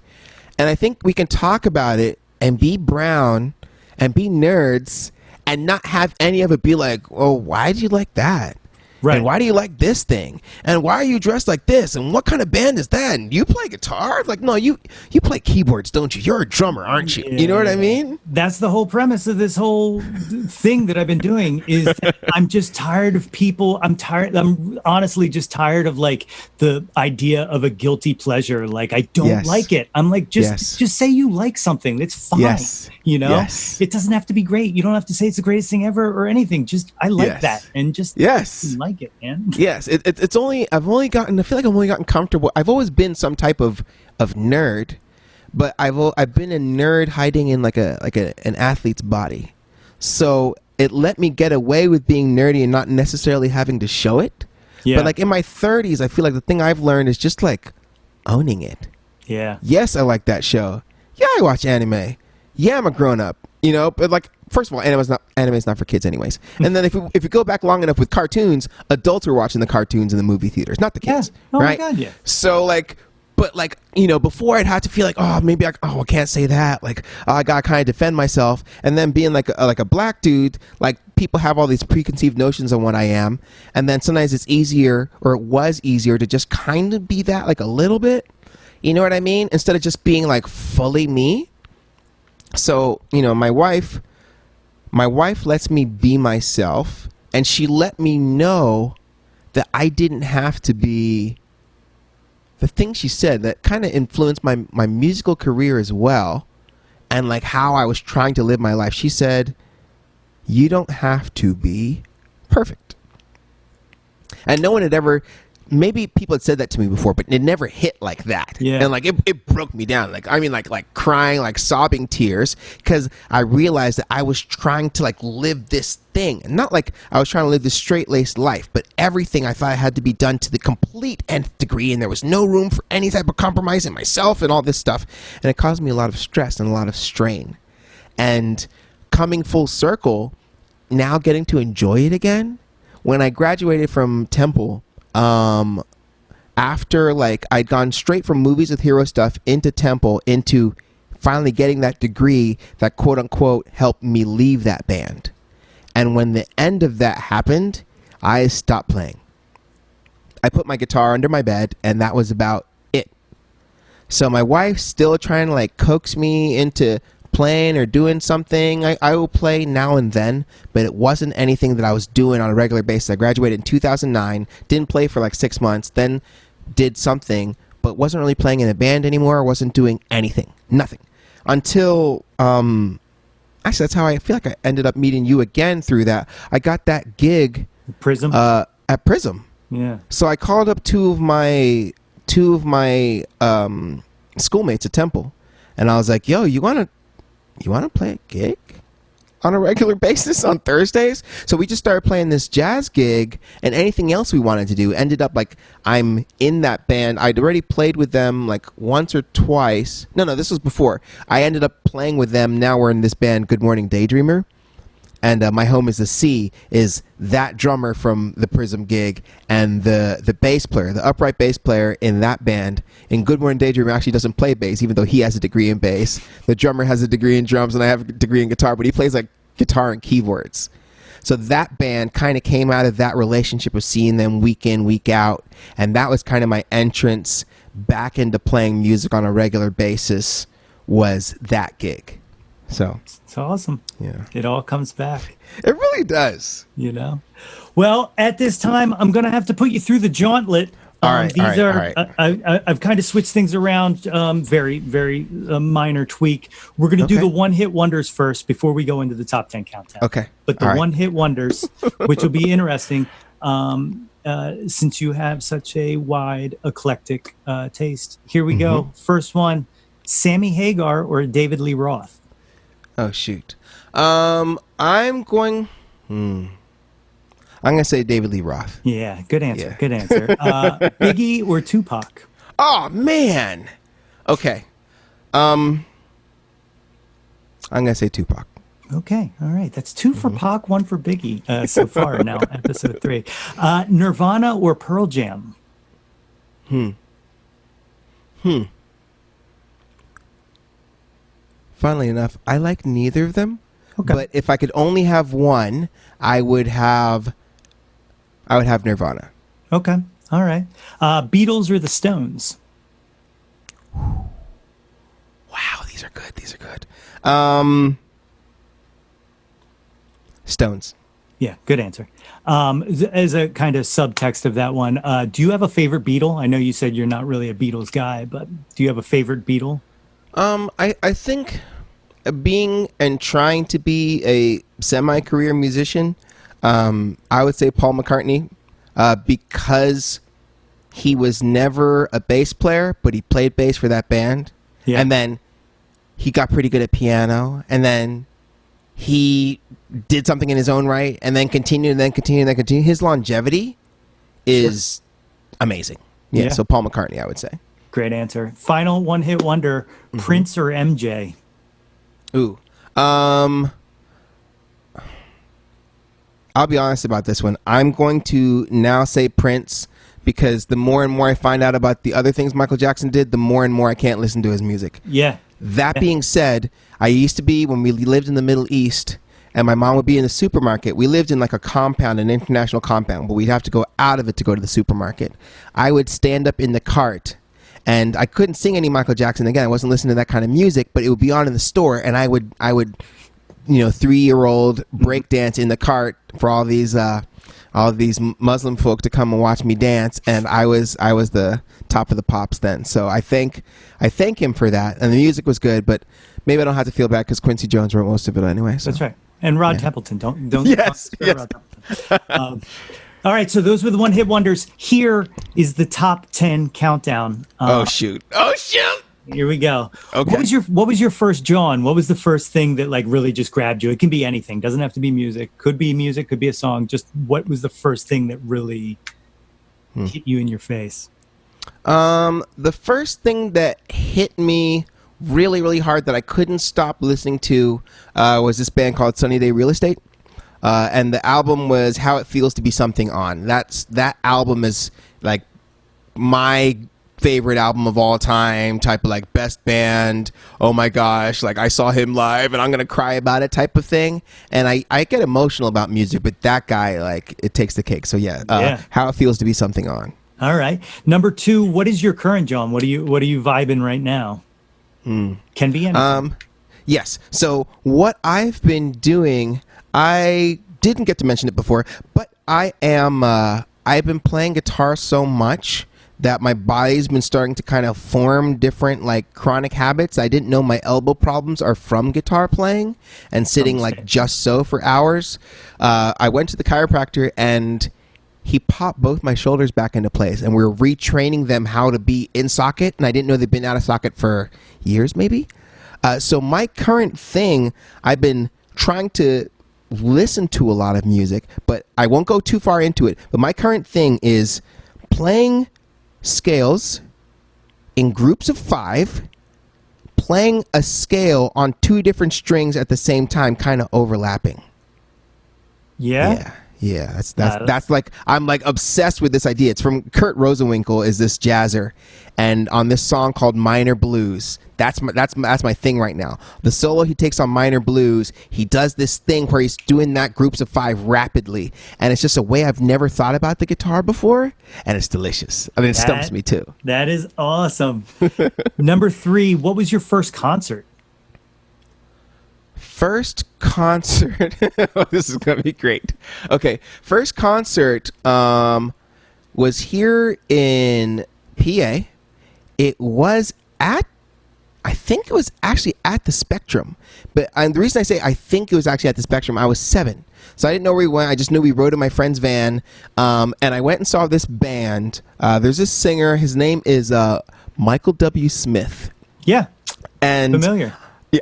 And I think we can talk about it and be brown and be nerds and not have any of it be like, oh, why do you like that? Right. And why do you like this thing? And why are you dressed like this? And what kind of band is that? And you play guitar? No, you play keyboards, don't you? You're a drummer, aren't you? You know what I mean? That's the whole premise of this whole thing that I've been doing is that I'm just tired of people. I'm honestly just tired of the idea of a guilty pleasure. I don't like it. I'm just say you like something. That's fine. Yes. It doesn't have to be great. You don't have to say it's the greatest thing ever or anything. Just I like that and just like it, man. Yes, it's only I feel like I've only gotten comfortable. I've always been some type of nerd, but I've been a nerd hiding in an athlete's body. So it let me get away with being nerdy and not necessarily having to show it. Yeah. But in my 30s, I feel like the thing I've learned is just owning it. Yeah. Yes, I like that show. Yeah, I watch anime. Yeah, I'm a grown up. But first of all, anime is not for kids anyways. And then if you go back long enough with cartoons, adults are watching the cartoons in the movie theaters, not the kids. Yeah. Oh right? my God, yeah. So but before I'd have to feel maybe I can't say that. I gotta kind of defend myself. And then being like a black dude, people have all these preconceived notions on what I am. And then sometimes it's easier, or it was easier, to just kind of be that a little bit. You know what I mean? Instead of just being fully me. So, my wife lets me be myself, and she let me know that I didn't have to be the thing she said that kind of influenced my musical career as well, and how I was trying to live my life. She said, you don't have to be perfect. And no one had ever... Maybe people had said that to me before, but it never hit like that. Yeah. And it broke me down. Crying, sobbing tears, because I realized that I was trying to live this thing. And not I was trying to live this straight-laced life, but everything I thought had to be done to the complete nth degree, and there was no room for any type of compromise in myself and all this stuff. And it caused me a lot of stress and a lot of strain. And coming full circle, now getting to enjoy it again. When I graduated from Temple, after I'd gone straight from movies with hero stuff into Temple, into finally getting that degree that quote unquote helped me leave that band. And when the end of that happened, I stopped playing. I put my guitar under my bed, and that was about it. So my wife's still trying to coax me into playing or doing something. I will play now and then, but it wasn't anything that I was doing on a regular basis. I graduated in 2009, didn't play for 6 months, then did something, but wasn't really playing in a band anymore. Wasn't doing anything, nothing, until actually, that's how I feel like I ended up meeting you again through that. I got that gig Prism. At Prism. Yeah. So I called up two of my schoolmates at Temple, and I was like, "Yo, you wanna play a gig on a regular basis on Thursdays?" So we just started playing this jazz gig, and anything else we wanted to do ended up like I'm in that band. I'd already played with them like once or twice. No, this was before. I ended up playing with them. Now we're in this band, Good Morning Daydreamer. And My Home is the Sea is that drummer from the Prism gig, and the bass player, the upright bass player in that band. In Good Morning Daydream actually doesn't play bass, even though he has a degree in bass. The drummer has a degree in drums, and I have a degree in guitar, but he plays like guitar and keyboards. So that band kind of came out of that relationship of seeing them week in, week out, and that was kind of my entrance back into playing music on a regular basis, was that gig. So it's awesome. Yeah. It all comes back. It really does. Well, at this time, I'm going to have to put you through the jauntlet. I've kind of switched things around. Very, very minor tweak. We're going to do the one-hit wonders first before we go into the top 10 countdown. Okay. But the one-hit wonders, which will be interesting, since you have such a wide, eclectic taste. Here we go. First one, Sammy Hagar or David Lee Roth? Oh, shoot. I'm going to say David Lee Roth. Yeah, good answer. Yeah. Good answer. Biggie or Tupac? Oh, man. Okay. I'm going to say Tupac. Okay. All right. That's 2 for Pac, 1 for Biggie so far now, episode 3. Nirvana or Pearl Jam? Funnily enough, I like neither of them. Okay. But if I could only have one, I would have Nirvana. Okay. All right. Beatles or the Stones? Wow, these are good. Stones. Yeah, good answer. As a kind of subtext of that one, do you have a favorite Beatle? I know you said you're not really a Beatles guy, but do you have a favorite Beatle? I think being and trying to be a semi-career musician, I would say Paul McCartney, because he was never a bass player, but he played bass for that band. Yeah. And then he got pretty good at piano, and then he did something in his own right, and then continued. His longevity is amazing. Yeah, so Paul McCartney, I would say. Great answer. Final one-hit wonder, Prince or MJ? Ooh. I'll be honest about this one. I'm going to now say Prince, because the more and more I find out about the other things Michael Jackson did, the more and more I can't listen to his music. Yeah. That being said, I used to be, when we lived in the Middle East, and my mom would be in the supermarket. We lived in like a compound, an international compound, but we'd have to go out of it to go to the supermarket. I would stand up in the cart, and I couldn't sing any Michael Jackson. Again, I wasn't listening to that kind of music, but it would be on in the store, and I would 3-year-old break dance in the cart for all these Muslim folk to come and watch me dance, and I was the top of the pops then. So I thank him for that, and the music was good, but maybe I don't have to feel bad because Quincy Jones wrote most of it anyway. So. That's right, and Rod Templeton. Don't yes. Rod Templeton. All right, so those were the one-hit wonders. Here is the top 10 countdown. Oh shoot! Here we go. Okay. What was your first Jawn? What was the first thing that like really just grabbed you? It can be anything. Doesn't have to be music. Could be music. Could be a song. Just what was the first thing that really hit you in your face? The first thing that hit me really, really hard that I couldn't stop listening to was this band called Sunny Day Real Estate. And the album was How It Feels to Be Something On. That album is like my favorite album of all time, type of like best band, oh my gosh, like I saw him live and I'm gonna cry about it type of thing. And I get emotional about music, but that guy, like, it takes the cake. So How It Feels to Be Something On. All right. Number 2, what is your current Jawn? What are you vibing right now? Can be anything. Yes. So what I've been doing, I didn't get to mention it before, but I've been playing guitar so much that my body's been starting to kind of form different like chronic habits. I didn't know my elbow problems are from guitar playing and sitting like just so for hours. I went to the chiropractor and he popped both my shoulders back into place, and we're retraining them how to be in socket. And I didn't know they've been out of socket for years, maybe. So my current thing, I've been trying to listen to a lot of music, but I won't go too far into it. But my current thing is playing scales in groups of 5, playing a scale on 2 different strings at the same time, kind of overlapping. Yeah, that's like, I'm like obsessed with this idea. It's from Kurt Rosenwinkel, is this jazzer, and on this song called Minor Blues. That's my thing right now. The solo he takes on Minor Blues, he does this thing where he's doing that groups of 5 rapidly, and it's just a way I've never thought about the guitar before, and it's delicious. I mean, it stumps me too. That is awesome. Number 3, what was your first concert? First concert. This is going to be great. Okay. First concert was here in PA. It was I think it was actually at the Spectrum. But the reason I say I think it was actually at the Spectrum, I was 7. So I didn't know where we went. I just knew we rode in my friend's van. And I went and saw this band. There's this singer. His name is Michael W. Smith. Yeah. And familiar.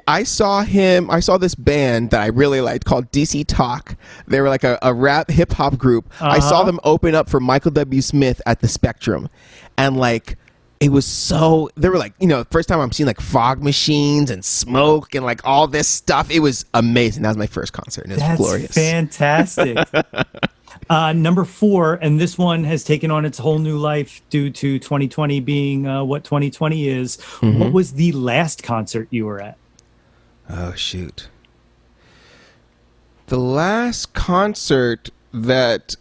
I saw this band that I really liked called DC Talk. They were like a rap hip hop group. I saw them open up for Michael W. Smith at the Spectrum. And like, it was so, they were like, first time I'm seeing like fog machines and smoke and like all this stuff. It was amazing. That was my first concert, and it was glorious. Fantastic. Number 4, and this one has taken on its whole new life due to 2020 being what 2020 is. Mm-hmm. What was the last concert you were at? Oh, shoot. The last concert that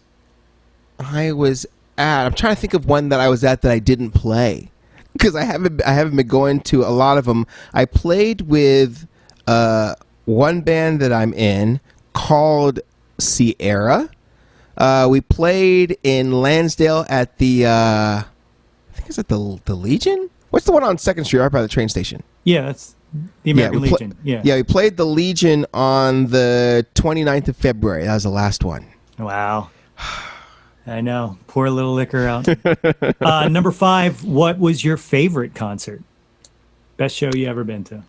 I was at, I'm trying to think of one that I was at that I didn't play, because I haven't been going to a lot of them. I played with one band that I'm in called Sierra. We played in Lansdale at the, I think it's at the Legion? What's the one on 2nd Street right by the train station? Yeah, that's the American Legion. Yeah, we played the Legion on the 29th of February. That was the last one. Wow. I know. Pour a little liquor out. Number 5, what was your favorite concert? Best show you ever been to?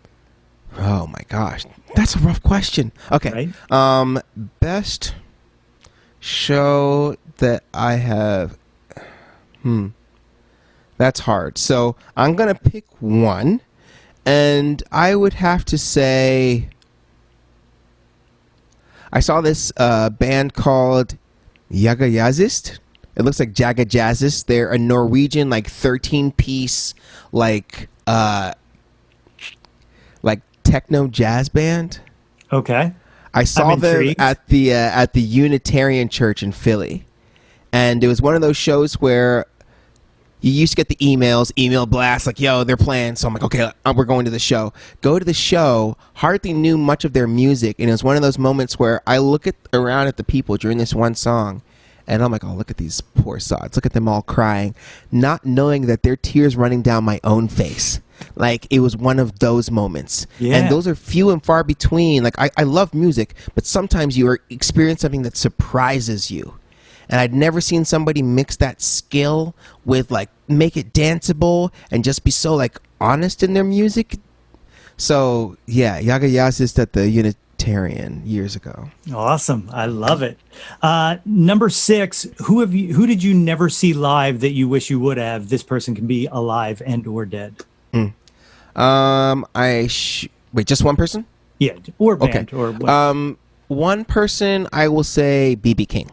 Oh, my gosh. That's a rough question. Okay. Right? Best show that I have. That's hard. So I'm going to pick one. And I would have to say I saw this band called Jaga Jazzist. It looks like Jaga Jazzist. They're a Norwegian, like 13-piece, like techno jazz band. Okay. I saw them at the Unitarian Church in Philly, and it was one of those shows where you used to get the email blasts like, yo, they're playing. So I'm like, okay, we're going to the show. Go to the show. Hardly knew much of their music. And it was one of those moments where I look around at the people during this one song, and I'm like, oh, look at these poor sods. Look at them all crying, not knowing that their tears running down my own face. Like, it was one of those moments. Yeah. And those are few and far between. Like, I love music, but sometimes you experience something that surprises you. And I'd never seen somebody mix that skill with, like, make it danceable and just be so, like, honest in their music. So, yeah, Jaga Jazzist at the Unitarian years ago. Awesome. I love it. Number 6, who did you never see live that you wish you would have? This person can be alive and or dead. Wait, just one person? Yeah, or band. Okay. Or one person, I will say B.B. King.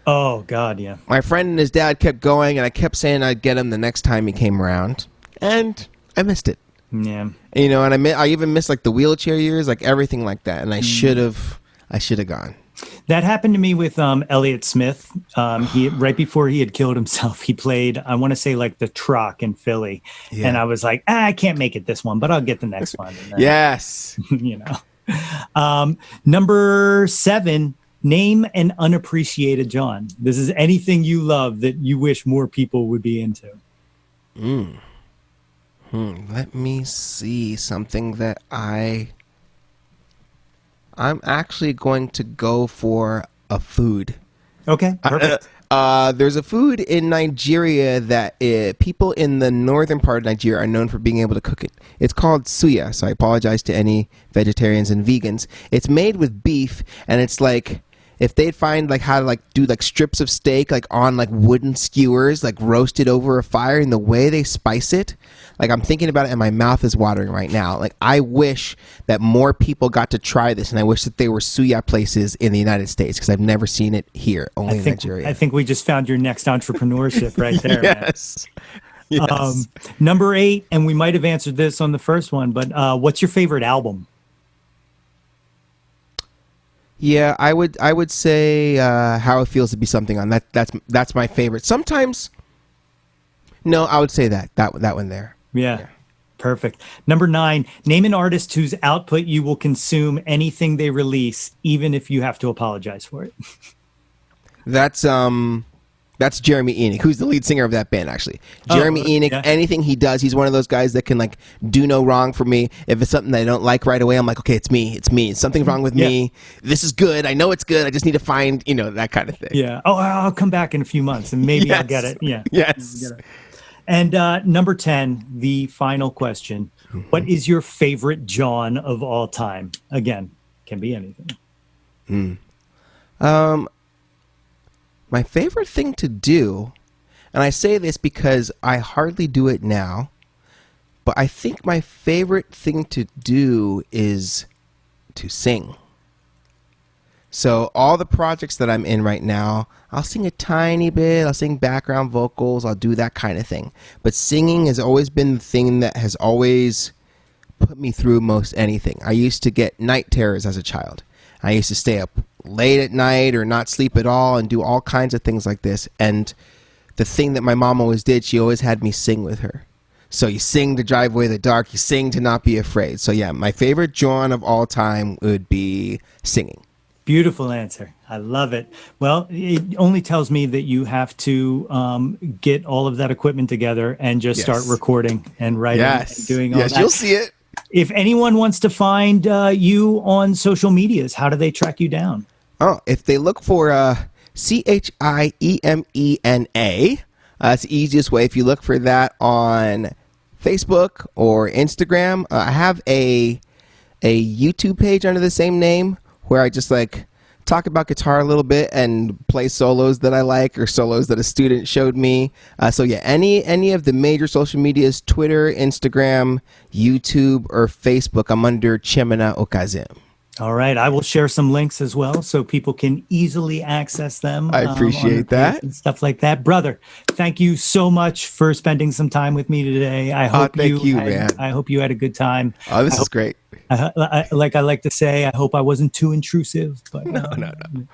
Oh, God, yeah. My friend and his dad kept going, and I kept saying I'd get him the next time he came around, and I missed it. Yeah. And I even missed, like, the wheelchair years, like, everything like that, and I should have gone. That happened to me with Elliott Smith. He right before he had killed himself, he played, I want to say, like, the Troc in Philly. Yeah. And I was like, I can't make it this one, but I'll get the next one. And then, yes. Number 7, name an unappreciated Jawn. This is anything you love that you wish more people would be into. Let me see something that I'm actually going to go for a food. Okay, perfect. There's a food in Nigeria that people in the northern part of Nigeria are known for being able to cook it. It's called suya, so I apologize to any vegetarians and vegans. It's made with beef, and it's like if they'd find like how to like do like strips of steak like on like wooden skewers, like roasted over a fire, and the way they spice it, like I'm thinking about it and my mouth is watering right now. Like I wish that more people got to try this, and I wish that there were suya places in the United States because I've never seen it here, only in Nigeria. I think we just found your next entrepreneurship right there. Yes. Man. Yes. Number 8, and we might have answered this on the first one, but what's your favorite album? Yeah, I would say How It Feels to Be Something on that. That's my favorite. Sometimes, no, I would say that one there. Yeah, perfect. Number 9, name an artist whose output you will consume anything they release, even if you have to apologize for it. That's Jeremy Enoch, who's the lead singer of that band, actually. Jeremy Enoch, yeah. Anything he does, he's one of those guys that can, like, do no wrong for me. If it's something that I don't like right away, I'm like, okay, it's me. Something's wrong with me. This is good. I know it's good. I just need to find, that kind of thing. Yeah. Oh, I'll come back in a few months, and maybe I'll get it. Yeah. Yes. And number 10, the final question. Mm-hmm. What is your favorite Jawn of all time? Again, can be anything. My favorite thing to do, and I say this because I hardly do it now, but I think my favorite thing to do is to sing. So all the projects that I'm in right now, I'll sing a tiny bit, I'll sing background vocals, I'll do that kind of thing. But singing has always been the thing that has always put me through most anything. I used to get night terrors as a child. I used to stay up late at night or not sleep at all and do all kinds of things like this. And the thing that my mom always did, she always had me sing with her. So you sing to drive away the dark, you sing to not be afraid. So yeah, my favorite Jawn of all time would be singing. Beautiful answer. I love it. Well, it only tells me that you have to get all of that equipment together and just start recording and writing and doing all that. Yes, you'll see it. If anyone wants to find you on social medias, how do they track you down? Oh, if they look for Chiemena, that's the easiest way. If you look for that on Facebook or Instagram, I have a YouTube page under the same name where I just like talk about guitar a little bit and play solos that I like or solos that a student showed me. So yeah, any of the major social medias, Twitter, Instagram, YouTube, or Facebook, I'm under Chiemena Ukazim. All right. I will share some links as well so people can easily access them. I appreciate that. And stuff like that. Brother, thank you so much for spending some time with me today. I hope man. I hope you had a good time. Oh, this is great. Like I like to say, I hope I wasn't too intrusive. But no.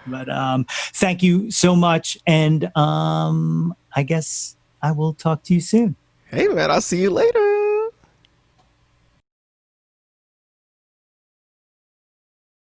But thank you so much. And I guess I will talk to you soon. Hey, man, I'll see you later.